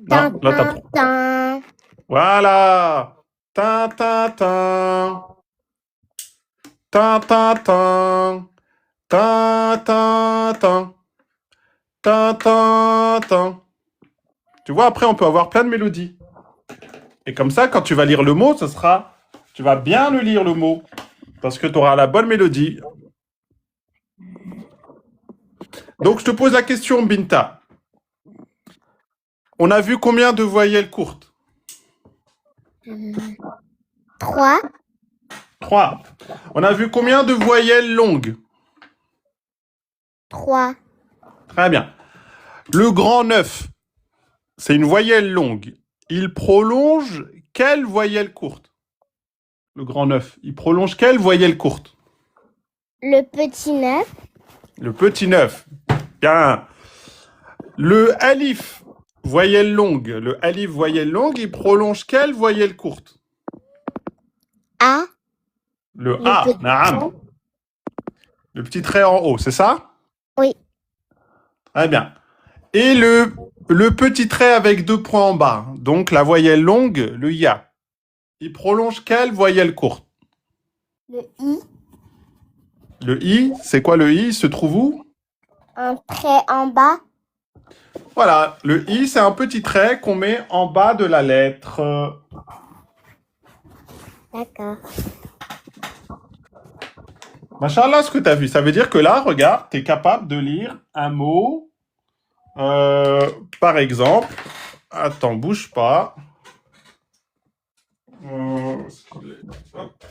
Tin, non, là, tin, tin. Voilà. Tin, tin, tin. Tin, tin, tin. Tin, tin, tin. Tin, tin, tin. Tu vois, après, on peut avoir plein de mélodies. Et comme ça, quand tu vas lire le mot, ce sera... Tu vas bien le lire, le mot. Parce que tu auras la bonne mélodie. Donc, je te pose la question, Binta. On a vu combien de voyelles courtes? 3. 3. On a vu combien de voyelles longues? 3. Très bien. Le grand 9, c'est une voyelle longue. Il prolonge quelle voyelle courte? Le grand 9, il prolonge quelle voyelle courte? Le petit 9. Le petit 9. Bien. Le alif, voyelle longue. Le alif, voyelle longue, il prolonge quelle voyelle courte? A. Le Le A. petit Naam. trait. Le petit trait en haut, c'est ça? Oui. Très bien. Et le petit trait avec deux points en bas, donc la voyelle longue, le ya, il prolonge quelle voyelle courte? Le I. Le i, c'est quoi le i? Il se trouve où? Un trait en bas. Voilà, le i, c'est un petit trait qu'on met en bas de la lettre. D'accord. Machallah, ce que tu as vu, ça veut dire que là, regarde, tu es capable de lire un mot, par exemple, Attends, bouge pas. Hop.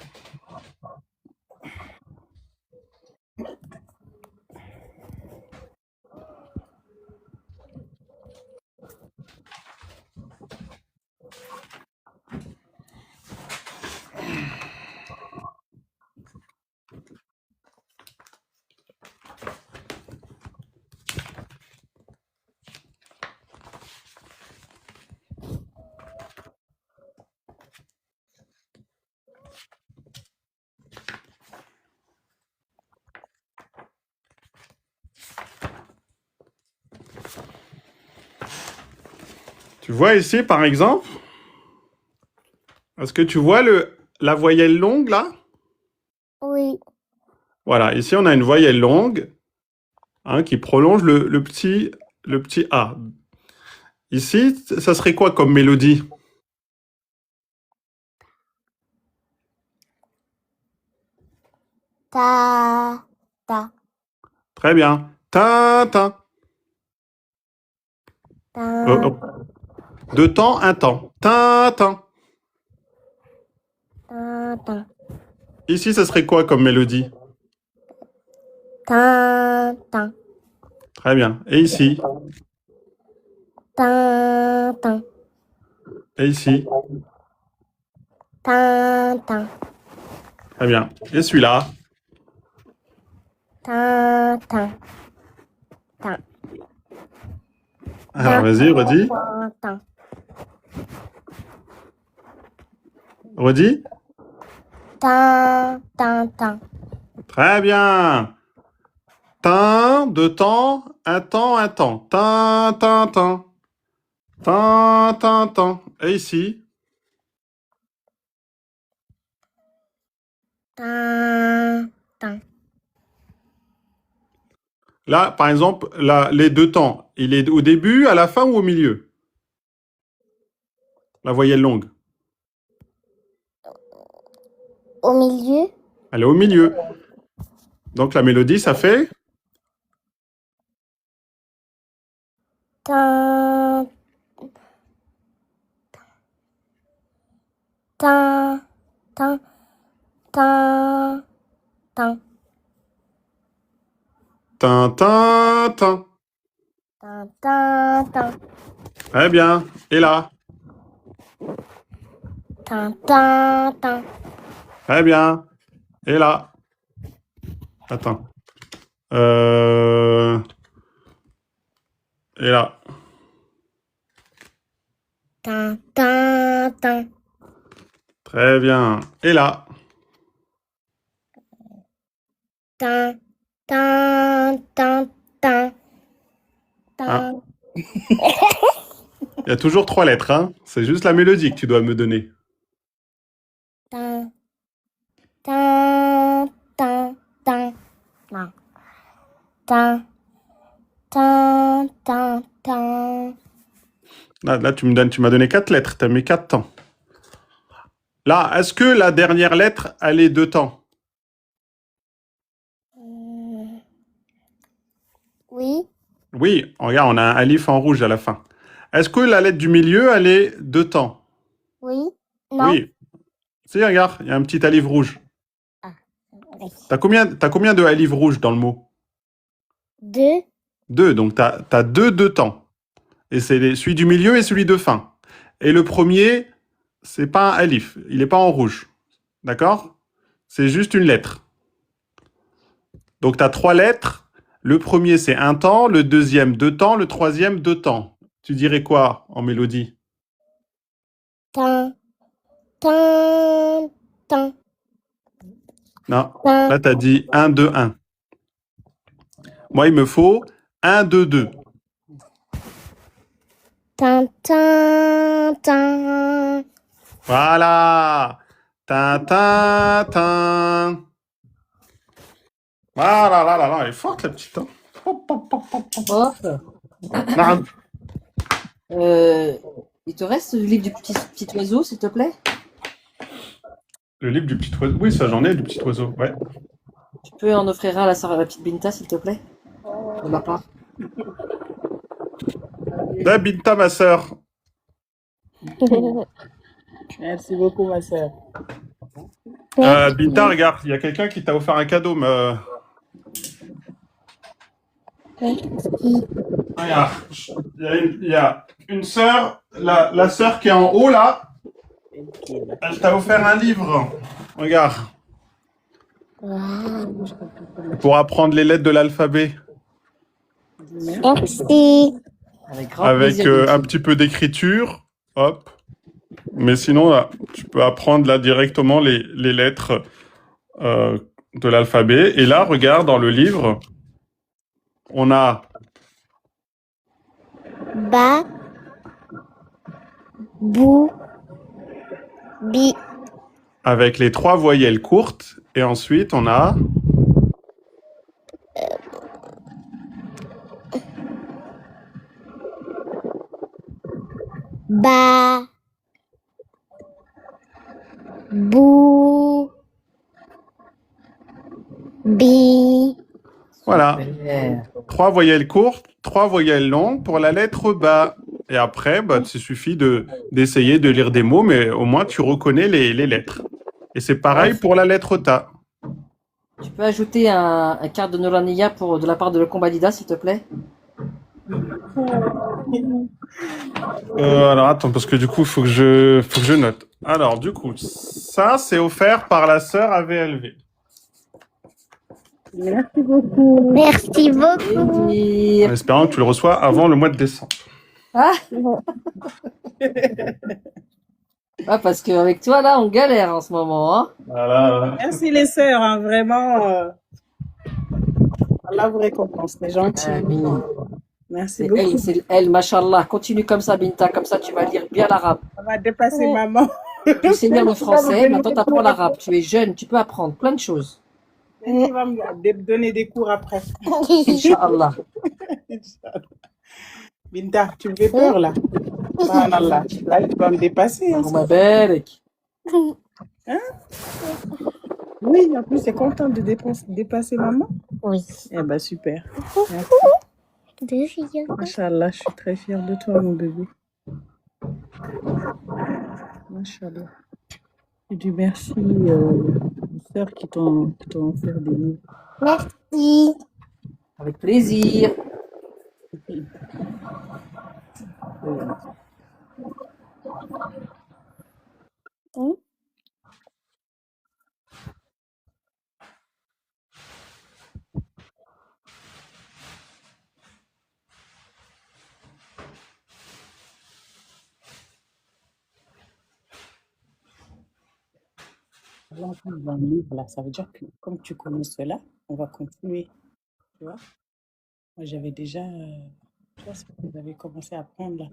Tu vois ici, par exemple, est-ce que tu vois la voyelle longue là? Oui. Voilà, ici on a une voyelle longue hein, qui prolonge le petit A. Ici, ça serait quoi comme mélodie? Ta, ta, Très bien. Tintin. ta, Deux temps, un temps. Tintin. ta, ta, Ici, ça serait quoi comme mélodie? ta, ta, Très bien. Et ici? ta, ta, Et ici? ta, ta, Très bien. Et celui-là? ta, ta, ta, Alors, vas-y, redis. ta, ta, Redis. ta, ta, ta. Très bien. Tin, deux temps, un temps, un temps. Tin, tin, tin. Tin, tin, tin. Et ici? Ta, ta. Là, par exemple, là, les deux temps, il est au début, à la fin ou au milieu? La voyelle longue. Au milieu. Elle est au milieu. Donc la mélodie, ça fait? Ta, ta, ta, ta, ta, Tin, tin, tin. ta, ta, ta, Très bien. Et là? ta, ta, ta, Très bien. Et là? Attends. Et là? ta, ta, ta, Très bien. Et là? ta, ta, ta, ta, Ah, ta, il y a toujours trois lettres, hein? C'est juste la mélodie que tu dois me donner. ta, ta, ta, ta, non. Ta, ta, ta, ta, Là, tu m'as donné quatre lettres. Tu as mis quatre temps. Là, est-ce que la dernière lettre, elle est deux temps? oui, Oui. Regarde, on a un alif en rouge à la fin. Est-ce que la lettre du milieu, elle est deux temps? oui, non, Oui. Si, regarde, il y a un petit alif rouge. oui. T'as combien de alifs rouges dans le mot? Deux, Deux. Donc, t'as deux temps. Et c'est celui du milieu et celui de fin. Et le premier, c'est pas un alif. Il n'est pas en rouge. D'accord? C'est juste une lettre. Donc, tu as trois lettres. Le premier, c'est un temps. Le deuxième, deux temps. Le troisième, deux temps. Tu dirais quoi en mélodie? ta, ta, ta, Non. ta, Là, tu as dit 1, 2, 1. Moi, il me faut 1, 2, 2. ta, ta, ta. Voilà. Tin, tin, tin. Voilà, là, là, là. Elle est forte, la petite. Hein. Hop, hop, hop, hop, hop. Prof, Non. il te reste le livre du petit oiseau, s'il te plaît? Le livre du petit oiseau. Oui, ça, j'en ai, du petit oiseau. Ouais. Tu peux en offrir un à la petite Binta, s'il te plaît? De ma part. Binta, ma sœur. Merci beaucoup, ma sœur. Binta, regarde, il y a quelqu'un qui t'a offert un cadeau. Regarde, il y a une sœur, la sœur qui est en haut là, elle t'a offert un livre. Regarde, pour apprendre les lettres de l'alphabet. Merci. Avec grand Avec plaisir. un petit peu d'écriture, hop. Mais sinon, là, tu peux apprendre là directement les lettres de l'alphabet. Et là, regarde, dans le livre, on a Ba, bou, bi, avec les 3 voyelles courtes. Et ensuite, on a ba, bou, bi. voilà, Super. 3 voyelles courtes, 3 voyelles longues pour la lettre ba. Et après, bah, il suffit d'essayer de lire des mots, mais au moins tu reconnais les lettres. Et c'est pareil pour la lettre ta. Tu peux ajouter un quart de Norania de la part de le Combatida, s'il te plaît? Alors attends, parce que du coup, faut que je note. Alors du coup, ça c'est offert par la sœur AVLV. Merci beaucoup. Merci beaucoup. En espérant que tu le reçois avant le mois de décembre. Ah, parce qu'avec toi, là, on galère en ce moment. Hein. Voilà. Merci les sœurs, hein, vraiment. Allah vous récompense, c'est gentil. Amin. Merci beaucoup. C'est elle, machallah. Continue comme ça, Binta. Comme ça, tu vas lire bien l'arabe. Ça va dépasser maman. Tu sais lire le français, maintenant tu apprends l'arabe. Tu es jeune, tu peux apprendre plein de choses. Elle va me donner des cours après. Inch'Allah. Inch'Allah. Binta, tu me fais peur là. Subhanallah. Là, tu vas me dépasser. Hein. Allahumma barik. Oui, en plus, c'est content de dépasser maman. Oui. Eh ben, super. Merci. De rien. Inch'Allah, je suis très fière de toi, mon bébé. Inch'Allah. Je dis merci aux sœurs qui t'ont offert des livres. Merci. Avec plaisir. Là, on va un livre, là, ça veut dire que comme tu connais cela, on va continuer. Tu vois? Moi, j'avais déjà, je pense que vous avez commencé à apprendre là.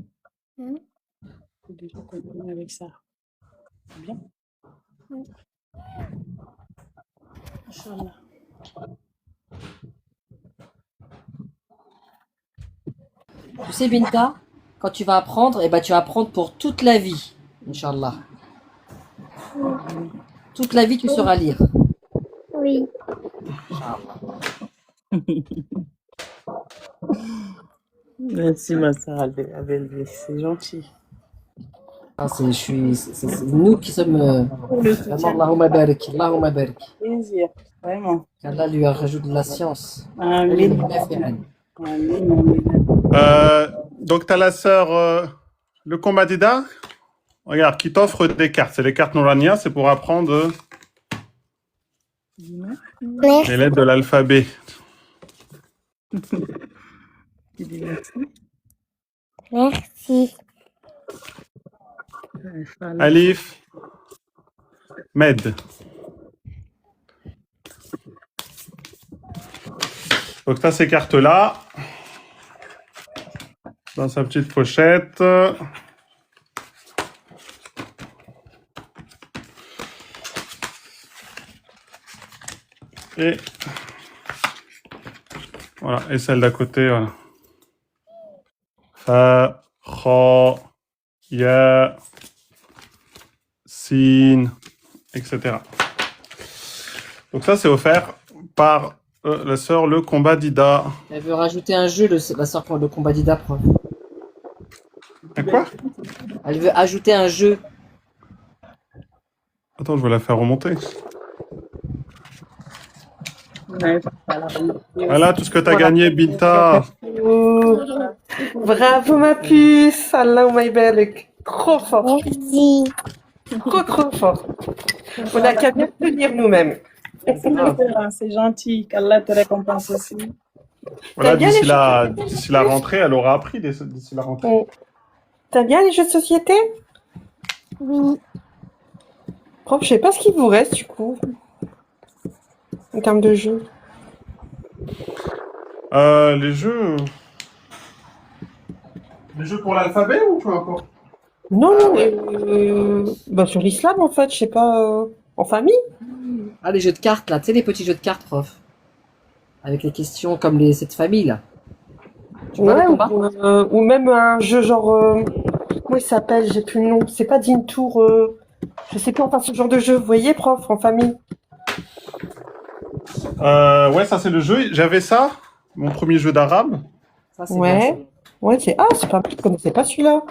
Faut déjà continuer avec ça. C'est bien? Inch'Allah. Tu sais, Binta, quand tu vas apprendre, eh ben, tu vas apprendre pour toute la vie. Inch'Allah. Toute la vie, tu sauras lire. Oui. Merci, ma soeur Abel, c'est gentil. Ah, c'est nous qui sommes. Pour le soutien, Allahumma barik. Allahumma barik. plaisir, vraiment. Allah lui rajoute de la science. Amen. Amin. Amen. Donc tu as la sœur le Combatida, regarde, qui t'offre des cartes. C'est les cartes Nourania, c'est pour apprendre Merci. les lettres de l'alphabet. Je dis merci. Merci. Inch'Allah. Alif, Med. Donc tu as ces cartes-là dans sa petite pochette. Et voilà, et celle d'à côté, voilà. Fa, Kha, Ya, Sin, etc. Donc ça, c'est offert par la sœur Le Combatida. Elle veut rajouter un jeu, la sœur pour le Combatida, prof. À quoi? Elle veut ajouter un jeu. Attends, je vais la faire remonter. Ouais, voilà. Voilà tout ce que tu as Voilà. gagné, Binta. Oh, bravo ma puce. Allahumma barik. Trop fort. Merci. Trop fort. On n'a qu'à bien tenir nous-mêmes. C'est gentil. qu'Allah te récompense aussi. Voilà, bien d'ici les la rentrée, elle aura appris d'ici la rentrée. Oh. T'as bien les jeux de société? Oui. Prof, je sais pas ce qu'il vous reste du coup. En termes de jeux. Les jeux. Les jeux pour l'alphabet ou peu importe? Non, bah sur l'islam en fait, je sais pas. En famille? Ah, les jeux de cartes, là. Tu sais, les petits jeux de cartes, prof. Avec les questions comme cette famille, là. Tu vois le combat? Ou même un jeu genre. Comment il s'appelle? J'ai plus le nom. C'est pas Dine Tour. Je sais plus, enfin ce genre de jeu. Vous voyez, prof, en famille? Ouais, ça c'est le jeu. J'avais ça, mon premier jeu d'arabe. Ça, c'est bien, Ouais. Ouais, c'est. Ah, c'est pas. Je connaissais pas celui-là.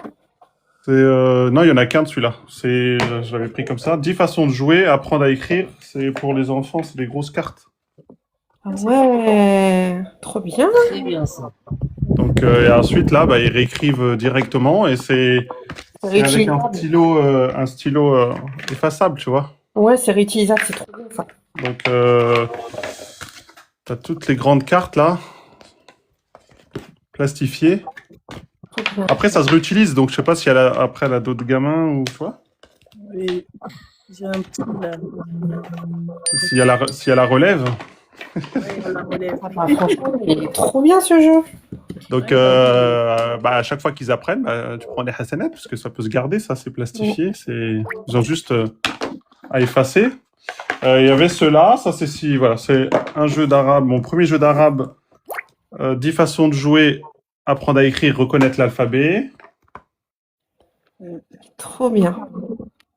Non, il y en a qu'un de celui-là. Je l'avais pris comme ça. 10 façons de jouer, apprendre à écrire. C'est pour les enfants, c'est des grosses cartes. Ah ouais. Trop bien. ça. Très bien, ça. Donc, et ensuite, là, bah, ils réécrivent directement et c'est avec un stylo effaçable, tu vois. Ouais, c'est réutilisable, c'est trop bien ça. Donc, t'as toutes les grandes cartes là, plastifiées. Trop bien. Après, ça se réutilise, donc je sais pas si après elle a d'autres gamins ou tu vois. Oui. J'ai un petit là. Si elle la relève. Oui, on la relève. Ah, bah, franchement, il est trop bien ce jeu. Donc, bah, à chaque fois qu'ils apprennent, bah, tu prends des hasanettes, parce que ça peut se garder, ça, c'est plastifié. Ils ont juste à effacer. Il y avait ceux-là, ça c'est voilà, c'est un jeu d'arabe, mon premier jeu d'arabe, 10 façons de jouer, apprendre à écrire, reconnaître l'alphabet. Trop bien.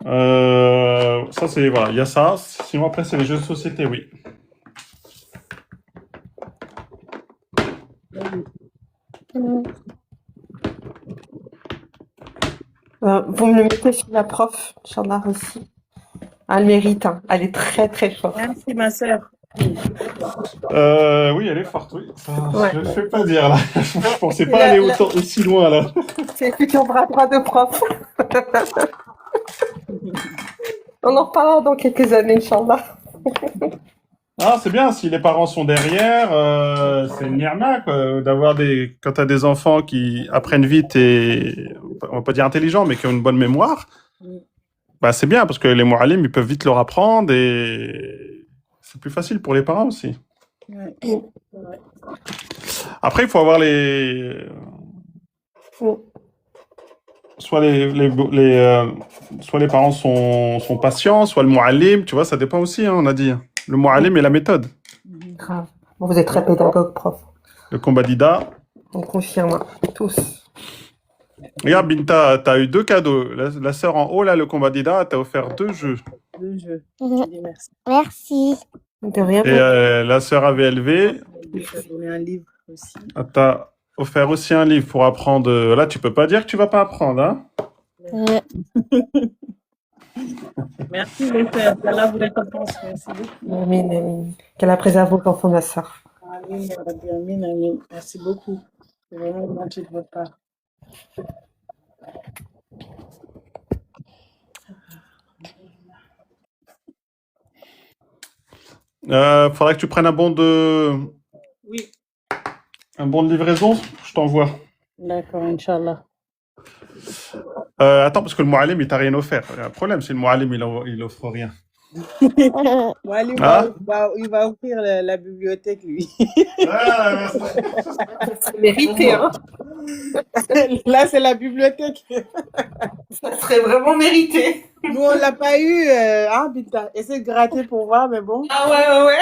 Ça c'est, voilà, il y a ça. Sinon après c'est les jeux de société, oui. Vous me le mettez sur la prof, Inch'Allah aussi. Elle mérite, hein. Elle est très très forte. Merci, ma sœur. Oui, elle est forte, oui. Ouais. Je ne fais pas dire là. Je pensais pas aller aussi loin là. C'est le futur bras droit de prof. On en reparlera dans quelques années, Inch'Allah. Ah, c'est bien, si les parents sont derrière, c'est une ni'ma, quoi, quand t'as des enfants qui apprennent vite et, on va pas dire intelligents, mais qui ont une bonne mémoire, bah c'est bien, parce que les mu'allim, ils peuvent vite leur apprendre et c'est plus facile pour les parents aussi. Ouais. Après, il faut avoir soit les parents sont patients, soit le mu'allim, tu vois, ça dépend aussi, hein, on a dit. Le mu'allim et la méthode. Grave. Bon, vous êtes très pédagogue, prof. Le combat d'Ida. On confirme, tous. Regarde, Binta, t'as eu 2 cadeaux. La sœur en haut, là, le combat d'Ida, t'as offert 2 jeux. 2 jeux. Mhm. Je dis merci. Merci. De rien. Et la sœur AVLV, Je vais donner un livre aussi. t'as offert aussi un livre pour apprendre. Là, tu peux pas dire que tu vas pas apprendre, hein. Merci, les sœurs. qu'Allah vous récompense. Merci beaucoup. Amin, amin. Qu'elle a préservé vos enfants, ma soeur. Amin, ya Rabbi, amin, amin. Merci beaucoup. C'est vraiment gentil de votre part. Faudrait que tu prennes un bon de Oui, livraison, je t'envoie. d'accord, Inch'Allah. Attends, parce que le mu'allim, il t'a rien offert. Il y a un problème, si le mu'allim, il offre rien. Wally Ah. il va ouvrir la bibliothèque, lui. C'est mérité, hein. Là, c'est la bibliothèque. Ça serait vraiment mérité. Nous, on l'a pas eu. Binta, essaie de gratter pour voir, mais bon. Ah ouais.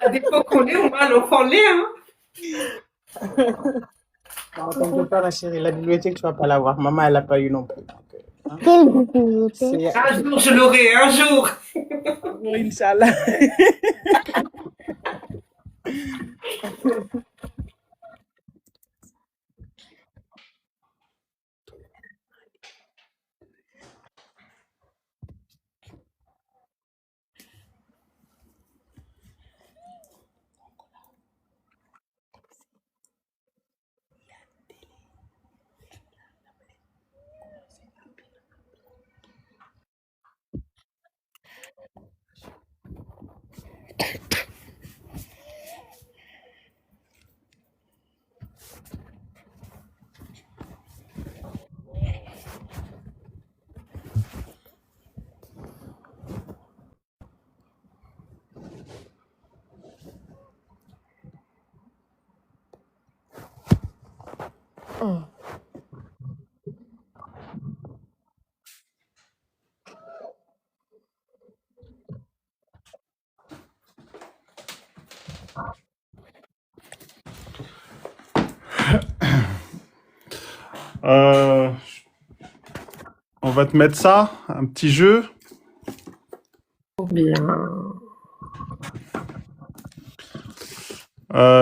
À l'époque, on est, au moins, l'enfant l'est, hein. Non, t'inquiète pas, ma chérie. La bibliothèque, tu vas pas l'avoir. Maman, elle l'a pas eu non plus. Donc, Quelle bibliothèque? c'est... Un jour, je l'aurai, un jour. Inch'Allah. Euh, on va te mettre ça, un petit jeu. Bien.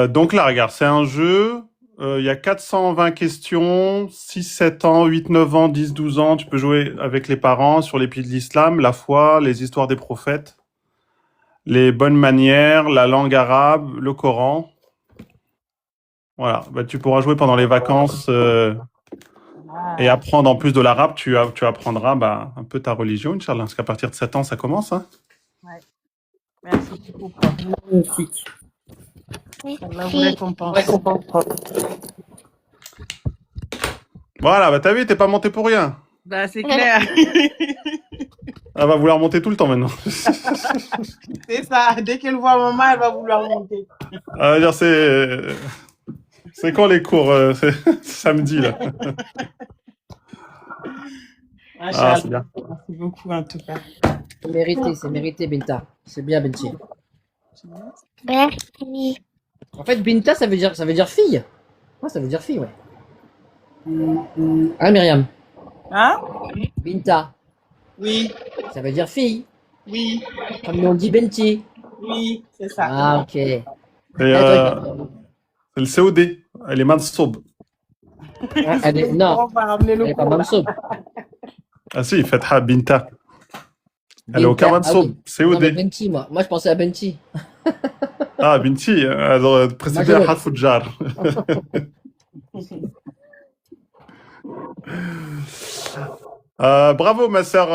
Donc là, regarde, c'est un jeu. Il y a 420 questions, 6, 7 ans, 8, 9 ans, 10, 12 ans. Tu peux jouer avec les parents sur les pieds de l'islam, la foi, les histoires des prophètes, les bonnes manières, la langue arabe, le Coran. Voilà, bah, tu pourras jouer pendant les vacances et apprendre en plus de l'arabe. Tu apprendras un peu ta religion, Inch'Allah, parce qu'à partir de 7 ans, ça commence. Hein. Merci beaucoup, prof. Magnifique. Allah vous récompense. Voilà, bah t'as vu, t'es pas monté pour rien. Bah, c'est clair. Elle va vouloir monter tout le temps maintenant. C'est ça. Dès qu'elle voit maman, elle va vouloir monter. Dire c'est quand les cours c'est samedi là. Ah, c'est bien. Merci beaucoup en tout cas. C'est mérité, Binta. C'est bien, Binti. Merci. En fait, Binta, ça veut dire fille. Ouais, ça veut dire fille, ouais. Hein, Myriam? Hein? Binta, Oui, ça veut dire fille. oui, Comme nous on dit Binti. oui, c'est ça. Ah, ok. Et, Ah, c'est le COD. Elle est mansoub. Non, On va ramener elle le est pas cours, là. mansoub. Ah si, Fatha Binta. Elle est aucun Binta, mansoub. Non, mais COD. Binti, moi. Moi, je pensais à Binti. Ah, Binti, elle aurait précédé à Moi, je- Harf Jar. Bravo, ma sœur.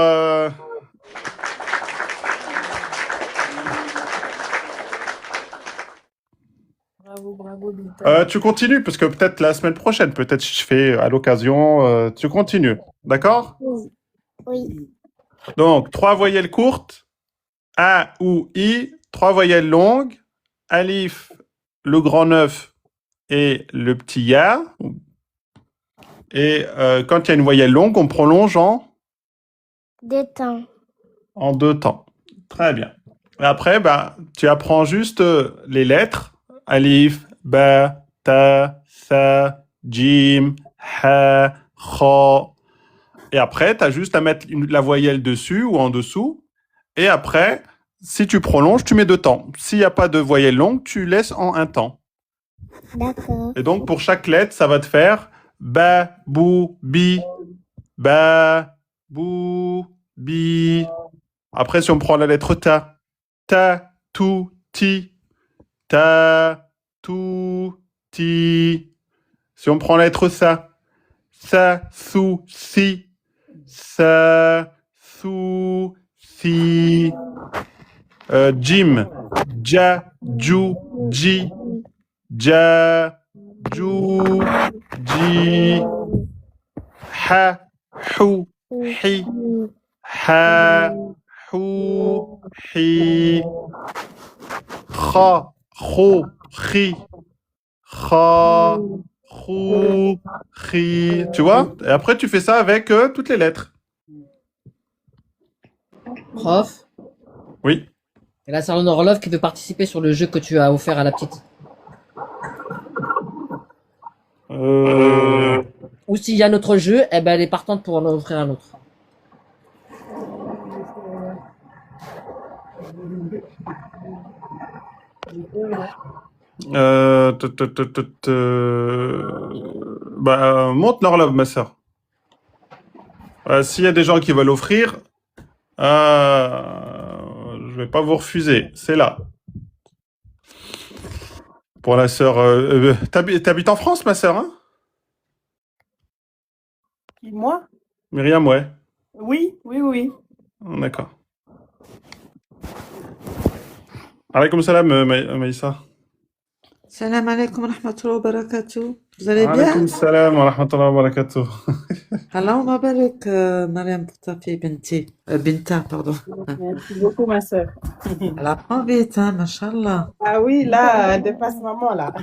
Bravo, Binta. Tu continues, parce que peut-être la semaine prochaine, peut-être je fais à l'occasion. Tu continues. D'accord? Oui. Donc, 3 voyelles courtes. A ou I. 3 voyelles longues. Alif, le grand 9 et le petit ya. Et quand il y a une voyelle longue, on prolonge Deux temps. en 2 temps. Très bien. Et après, tu apprends juste les lettres. Alif, ba, ta, sa, jim, ha, kha. Et après, tu as juste à mettre la voyelle dessus ou en dessous. Et après, si tu prolonges, tu mets 2 temps. S'il n'y a pas de voyelle longue, tu laisses en 1 temps. D'accord. Et donc, pour chaque lettre, ça va te faire ba, bou, bi, ba, bou, bi. Après, si on prend la lettre ta, tu, ti, ta, tu, ti. Si on prend la lettre sa, su, si, sa, su, si. Jim, ja, ju, ji, ja, ju, ji, ha, hu, hi, ha, hu, hi, kha, khu, khi, kha, khu, khi. Tu vois? Et après, tu fais ça avec toutes les lettres. Prof, Oui. et là, c'est Orlov qui veut participer sur le jeu que tu as offert à la petite. Ou s'il y a un autre jeu, eh ben, elle est partante pour en offrir un autre. Monte l'horloge, ma sœur. S'il y a des gens qui veulent offrir, je vais pas vous refuser. C'est là. Pour la sœur. T'habites en France, ma sœur, hein? Moi? Myriam, ouais. Oui. D'accord. Alaykoum salam, Maïssa. Salam alaikum wa rahmatullahi wa barakatuh. Vous allez Alaykoum bien? salam wa rahmatullahi wa barakatuh. Allahumma barik, Mariam, pour ta fille Binti. Binta, pardon. Merci beaucoup, ma sœur. Elle apprend vite, hein, mashallah. Ah oui, là, elle dépasse maman, là.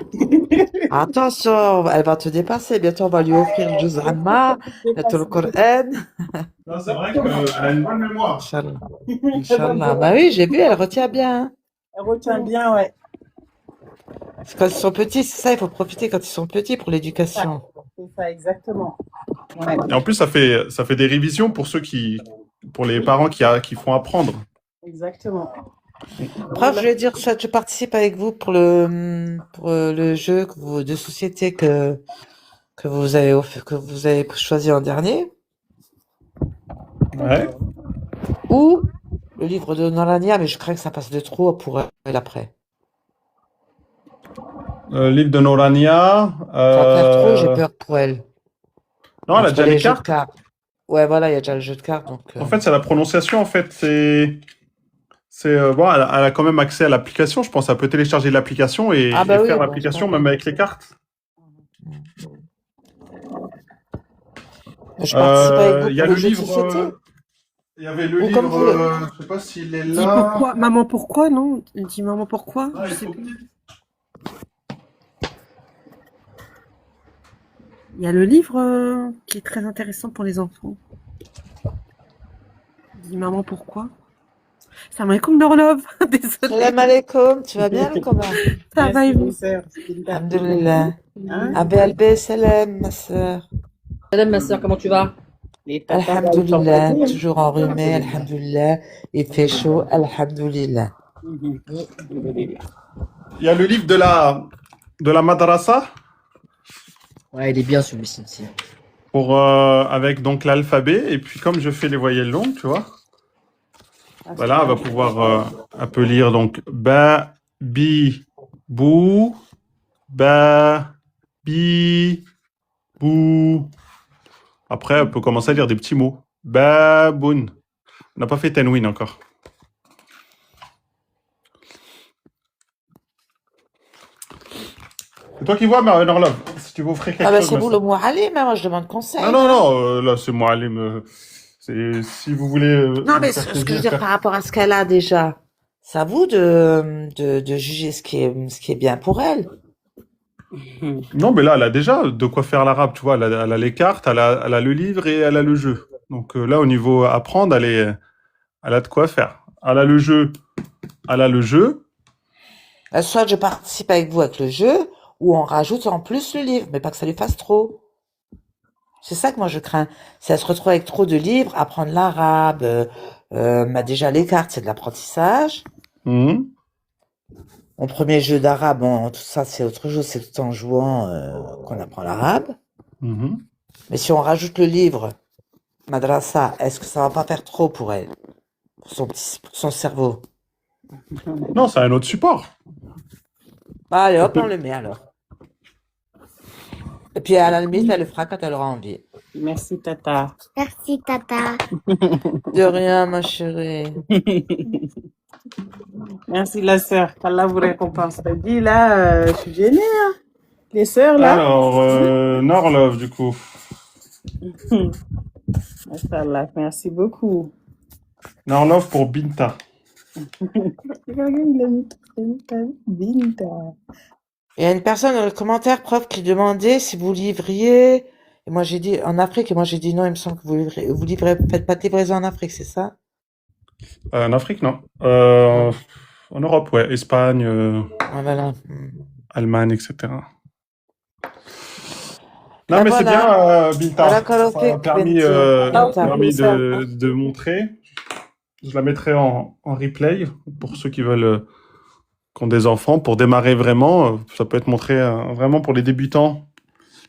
Attention, elle va te dépasser. Bientôt, on va lui offrir le Juz Amma, bientôt le Coran. Non, c'est vrai qu'elle a une bonne mémoire. Inch'Allah. Inch'Allah. Bah oui, j'ai vu, elle retient bien. Elle retient bien, ouais. Parce que quand ils sont petits, c'est ça, il faut profiter quand ils sont petits pour l'éducation. C'est ça, exactement. Ouais. Et en plus, ça fait des révisions pour pour les parents qui font apprendre. Exactement. Bref, je vais dire ça, je participe avec vous pour le jeu de société que vous avez choisi en dernier. Ouais. Ou le livre de Norania, mais je crains que ça passe de trop pour elle après. Livre de Norania. Ça va faire trop, j'ai peur pour elle. Non, elle a Entre déjà les jeux de cartes. cartes. Ouais, voilà, il y a déjà le jeu de cartes. Donc, En fait, c'est la prononciation. En fait, bon, elle a quand même accès à l'application. Je pense qu'elle peut télécharger l'application et Ah bah oui, faire bon, l'application c'est même avec les cartes. je participe avec vous Il y a pour le le jeu de livre. société. Il y avait le Ou comme vous voulez. livre. Je sais pas s'il est Dis là. pourquoi, maman, pourquoi, non? Dis maman, pourquoi? Ah, Je il sais faut- plus. Il y a le livre qui est très intéressant pour les enfants. Dis maman, pourquoi? Ça m'a comme Love. Désolée. Salam alaikum, tu vas bien, le comment? Ça va et Merci, vous? mes sœurs. Alhamdulillah. Hein? Abé Albé, salam, ma sœur. Salam, ma sœur, comment tu vas? Les tatas, elles Alhamdulillah, sont pas toujours enrhumé, alhamdulillah. Il fait chaud, alhamdulillah. Mhm. Alhamdulillah. Il y a le livre de la madrasa Ouais, il est bien celui-ci aussi. avec donc l'alphabet. Et puis, comme je fais les voyelles longues, tu vois, voilà, elle va pouvoir un peu lire donc ba, bi, bou, ba, bi, bou. Après, elle peut commencer à lire des petits mots. Baboun. On n'a pas fait Tenwin encore. C'est toi qui vois, Marlov, si tu veux offrir quelque Ah bah chose. c'est ma vous sœur. le Moualim, hein, moi je demande conseil. Ah non, non, là c'est moi, Alim. Si vous voulez. Non, me mais faire ce que je veux plaisir, dire par rapport à ce qu'elle a déjà, c'est à vous de juger ce qui est bien pour elle. Non, mais là, elle a déjà de quoi faire l'arabe, tu vois. Elle a les cartes, elle a le livre et elle a le jeu. Donc là, au niveau apprendre, elle a de quoi faire. Elle a le jeu. Elle a le jeu. Soit je participe avec vous avec le jeu, ou on rajoute en plus le livre, mais pas que ça lui fasse trop. C'est ça que moi je crains. Si elle se retrouve avec trop de livres, apprendre l'arabe, bah déjà les cartes, c'est de l'apprentissage. Mhm. Mon premier jeu d'arabe, bon, tout ça c'est autre chose, c'est tout en jouant qu'on apprend l'arabe. Mhm. Mais si on rajoute le livre, madrasa, est-ce que ça va pas faire trop pour elle, pour son cerveau? Non, c'est un autre support. Bah, allez hop, on le met alors. Et puis à la limite, elle le fera quand elle aura envie. Merci, Tata. Merci, Tata. De rien, ma chérie. Merci, la sœur. Qu'Allah vous récompense. T'as dit, là, je suis gênée, hein. Les sœurs, là. Alors, Norlov, du coup. Machallah, merci beaucoup. Norlov pour Binta. Binta. Il y a une personne dans le commentaire, prof, qui demandait si vous livriez. Et moi, j'ai dit en Afrique, et moi, j'ai dit non, il me semble que vous livrez, faites pas de livraison en Afrique, c'est ça? En Afrique, non. En Europe, ouais. Espagne, Ah, voilà. Allemagne, etc. Non, Ben mais c'est voilà. bien, Binta. Voilà, Ça m'a permis, de montrer. Je la mettrai en replay pour ceux qui veulent, qui ont des enfants, pour démarrer vraiment. Ça peut être montré vraiment pour les débutants.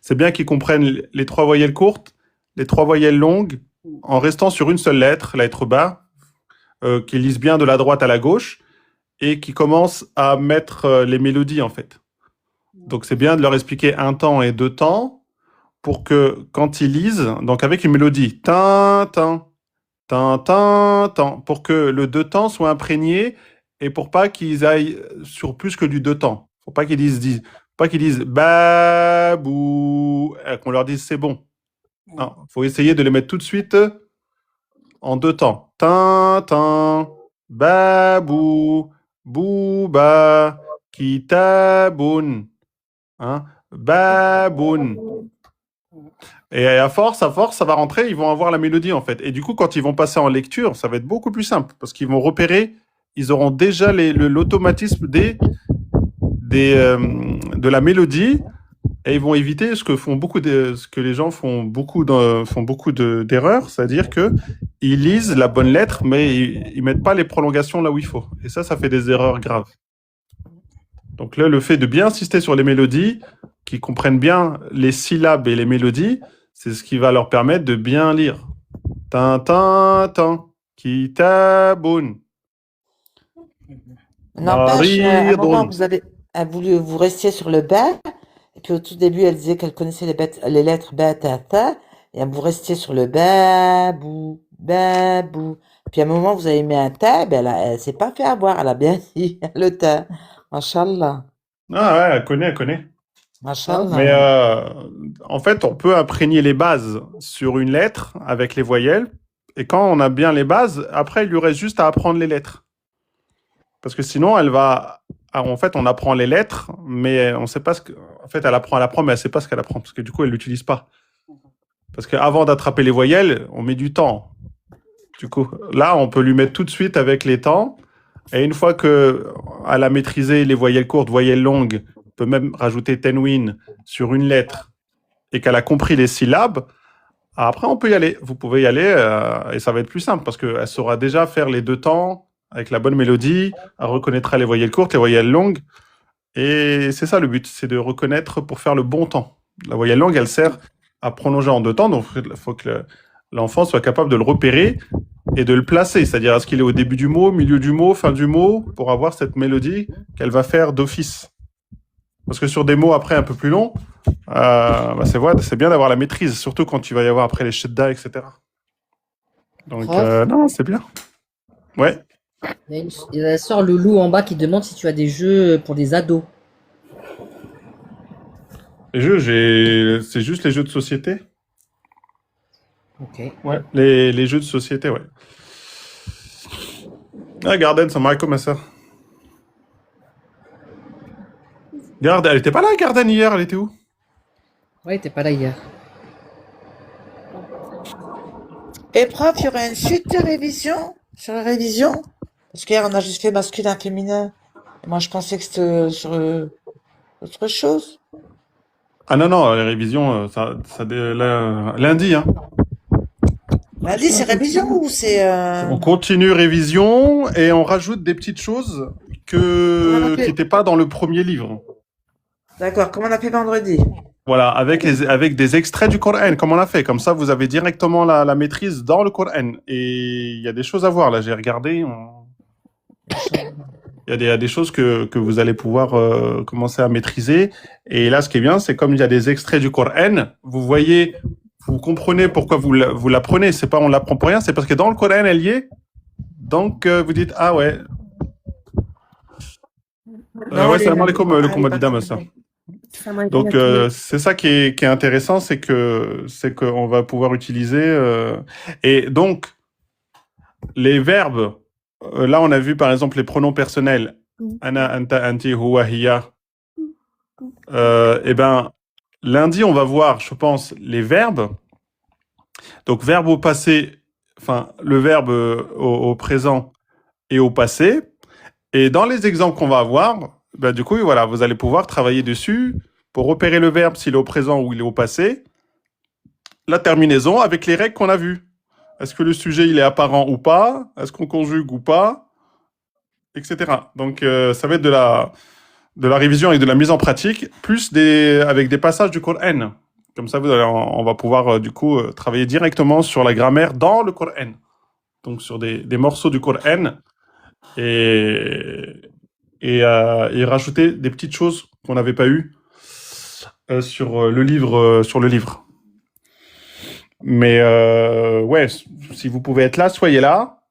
C'est bien qu'ils comprennent les 3 voyelles courtes, les 3 voyelles longues, en restant sur une seule lettre, la lettre bas, qu'ils lisent bien de la droite à la gauche et qui commencent à mettre les mélodies en fait. Donc c'est bien de leur expliquer un temps et 2 temps pour que quand ils lisent, donc avec une mélodie, tin, tin, tin, tin, tin, pour que le 2 temps soit imprégné et pour pas qu'ils aillent sur plus que du 2 temps. Faut pas qu'ils pas qu'ils disent babou, qu'on leur dise c'est bon. Non, faut essayer de les mettre tout de suite en deux temps. Tintin, babou, bouba, kitaboun. Hein? Baboun. Et à force, ça va rentrer, ils vont avoir la mélodie en fait. Et du coup, quand ils vont passer en lecture, ça va être beaucoup plus simple parce qu'ils vont repérer, ils auront déjà l'automatisme de la mélodie et ils vont éviter ce que les gens font beaucoup d'erreurs, c'est-à-dire que ils lisent la bonne lettre, mais ils mettent pas les prolongations là où il faut. Et ça fait des erreurs graves. Donc là, le fait de bien insister sur les mélodies, qu'ils comprennent bien les syllabes et les mélodies, c'est ce qui va leur permettre de bien lire. Tin, tin, tin, kitaboun. N'empêche, à un moment, Maridun. vous avez voulu vous restiez sur le ba, et puis au tout début, elle disait qu'elle connaissait les lettres ba, ta, ta, et vous restiez sur le babou, babou. Puis à un moment, vous avez mis un ta, ben elle s'est pas fait avoir, elle a bien dit le ta. Mashallah. Ah ouais, elle connaît. Mashallah. Mais en fait, on peut imprégner les bases sur une lettre avec les voyelles. Et quand on a bien les bases, après, il lui reste juste à apprendre les lettres. Parce que sinon, en fait, on apprend les lettres, mais on sait pas ce que. En fait, elle apprend, mais elle sait pas ce qu'elle apprend. Parce que du coup, elle l'utilise pas. Parce qu'avant d'attraper les voyelles, on met du temps. Du coup, là, on peut lui mettre tout de suite avec les temps. Et une fois qu'elle a maîtrisé les voyelles courtes, voyelles longues, on peut même rajouter tenwin sur une lettre et qu'elle a compris les syllabes, après on peut y aller. Vous pouvez y aller et ça va être plus simple parce qu'elle saura déjà faire les deux temps avec la bonne mélodie, elle reconnaîtra les voyelles courtes, les voyelles longues. Et c'est ça le but, c'est de reconnaître pour faire le bon temps. La voyelle longue, elle sert à prolonger en deux temps, donc il faut que l'enfant soit capable de le repérer et de le placer, c'est-à-dire est-ce qu'il est au début du mot, milieu du mot, fin du mot, pour avoir cette mélodie qu'elle va faire d'office. Parce que sur des mots après un peu plus longs, c'est bien d'avoir la maîtrise, surtout quand il va y avoir après les shidda, etc. Donc, non, c'est bien. Ouais. Il y a la sœur Loulou en bas qui demande si tu as des jeux pour des ados. Les jeux, c'est juste les jeux de société. Ok. Ouais, les jeux de société, ouais. Ah, Garden, ça m'a comme ça. Elle était pas là, Garden, hier, elle était où? Ouais, t'es pas là hier. Et prof, il y aurait une suite de révision sur la révision? Parce qu'hier, on a juste fait masculin, féminin. Et moi, je pensais que c'était sur autre chose. Ah non, les révisions, lundi, hein. Lundi, c'est révision ou c'est... On continue révision et on rajoute des petites choses qui n'étaient pas dans le premier livre. D'accord, comme on a fait vendredi. Voilà, avec des extraits du Coran, comme on a fait. Comme ça, vous avez directement la maîtrise dans le Coran. Et il y a des choses à voir, là, j'ai regardé. Il y a des choses que vous allez pouvoir commencer à maîtriser. Et là, ce qui est bien, c'est comme il y a des extraits du Coran, vous voyez, vous comprenez pourquoi vous l'apprenez. C'est pas on l'apprend pour rien, c'est parce que dans le Coran, elle y est. Donc, vous dites, ah ouais. Ouais, salam alaikum, le combat d'idam, ça. Donc, c'est ça qui est intéressant, c'est qu'on va pouvoir utiliser. Et donc, les verbes, là, on a vu par exemple les pronoms personnels. Ana, anta, anti, huwa, hiya. Eh ben, lundi, on va voir, je pense, les verbes. Donc, verbe au passé, enfin, le verbe au présent et au passé. Et dans les exemples qu'on va avoir, ben, du coup, voilà, vous allez pouvoir travailler dessus pour repérer le verbe s'il est au présent ou il est au passé. La terminaison avec les règles qu'on a vues. Est-ce que le sujet, il est apparent ou pas? Est-ce qu'on conjugue ou pas? Etc. Donc, ça va être de la révision avec de la mise en pratique, plus avec des passages du Coran. Comme ça, on va pouvoir, du coup, travailler directement sur la grammaire dans le Coran. Donc, sur des morceaux du Coran et rajouter des petites choses qu'on n'avait pas eues sur le livre. Mais ouais, si vous pouvez être là, soyez là.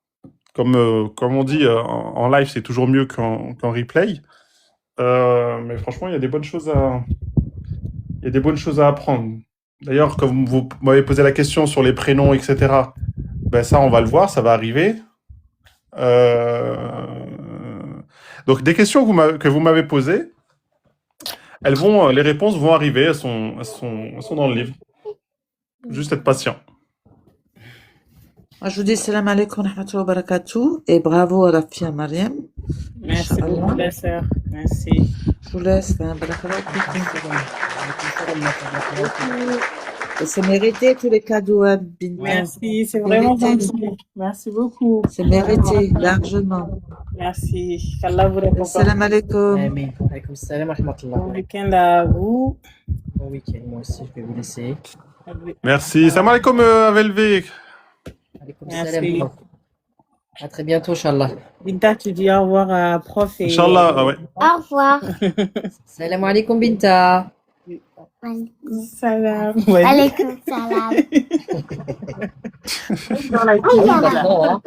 Comme on dit en live, c'est toujours mieux qu'en replay. Mais franchement, il y a des bonnes choses à apprendre. D'ailleurs, comme vous m'avez posé la question sur les prénoms, etc., ben ça, on va le voir, ça va arriver. Donc, des questions que vous m'avez posées, les réponses vont arriver, elles sont dans le livre. Juste être patient. Moi, je vous dis salam alaikum wa rahmatullahi wa barakatuh et bravo à la fille à Mariam. Merci Inch'Allah. beaucoup, la sœur. Merci. Je vous laisse. Barakallahu fikum. Et c'est mérité tous les cadeaux à Binta. Merci, c'est vraiment Mérité. gentil. Merci beaucoup. C'est mérité, largement. Merci. Qu'Allah vous récompense. Salam alaikum. Amen. Alaykoum salam wa rahmatullah. Bon week-end à vous. Bon week-end, moi aussi, je vais vous laisser. Merci. Salam alaikum, Avelvé. Alaykoum Merci. salam. prof. À très bientôt, Inch'Allah. Binta, tu dis au revoir à prof et... Inch'Allah, ah ouais. Au revoir. Salam alaikum, Binta. Salam. Alaikum salam. Maintenant, hein.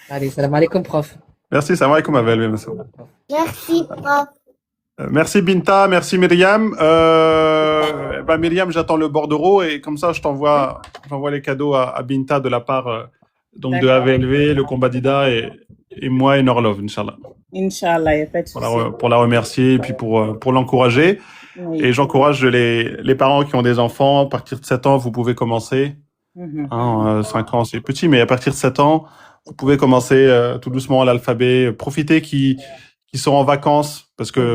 Allez, salam alaikum, prof. Merci, salam alaikum, Avelvé. Merci. Merci, prof. Merci Binta, merci Myriam. Myriam, j'attends le bordereau et comme ça, j'envoie les cadeaux à Binta de la part donc de D'accord. AVLV, le combat d'Ida et moi et Norlov, Inch'Allah. Inch'Allah, il n'y a pas de souci. Pour la remercier et puis pour l'encourager. Oui. Et j'encourage les parents qui ont des enfants, à partir de 7 ans, vous pouvez commencer. Mhm. 5 ans, c'est petit, mais à partir de 7 ans, vous pouvez commencer tout doucement l'alphabet. Profitez qu'ils sont en vacances parce que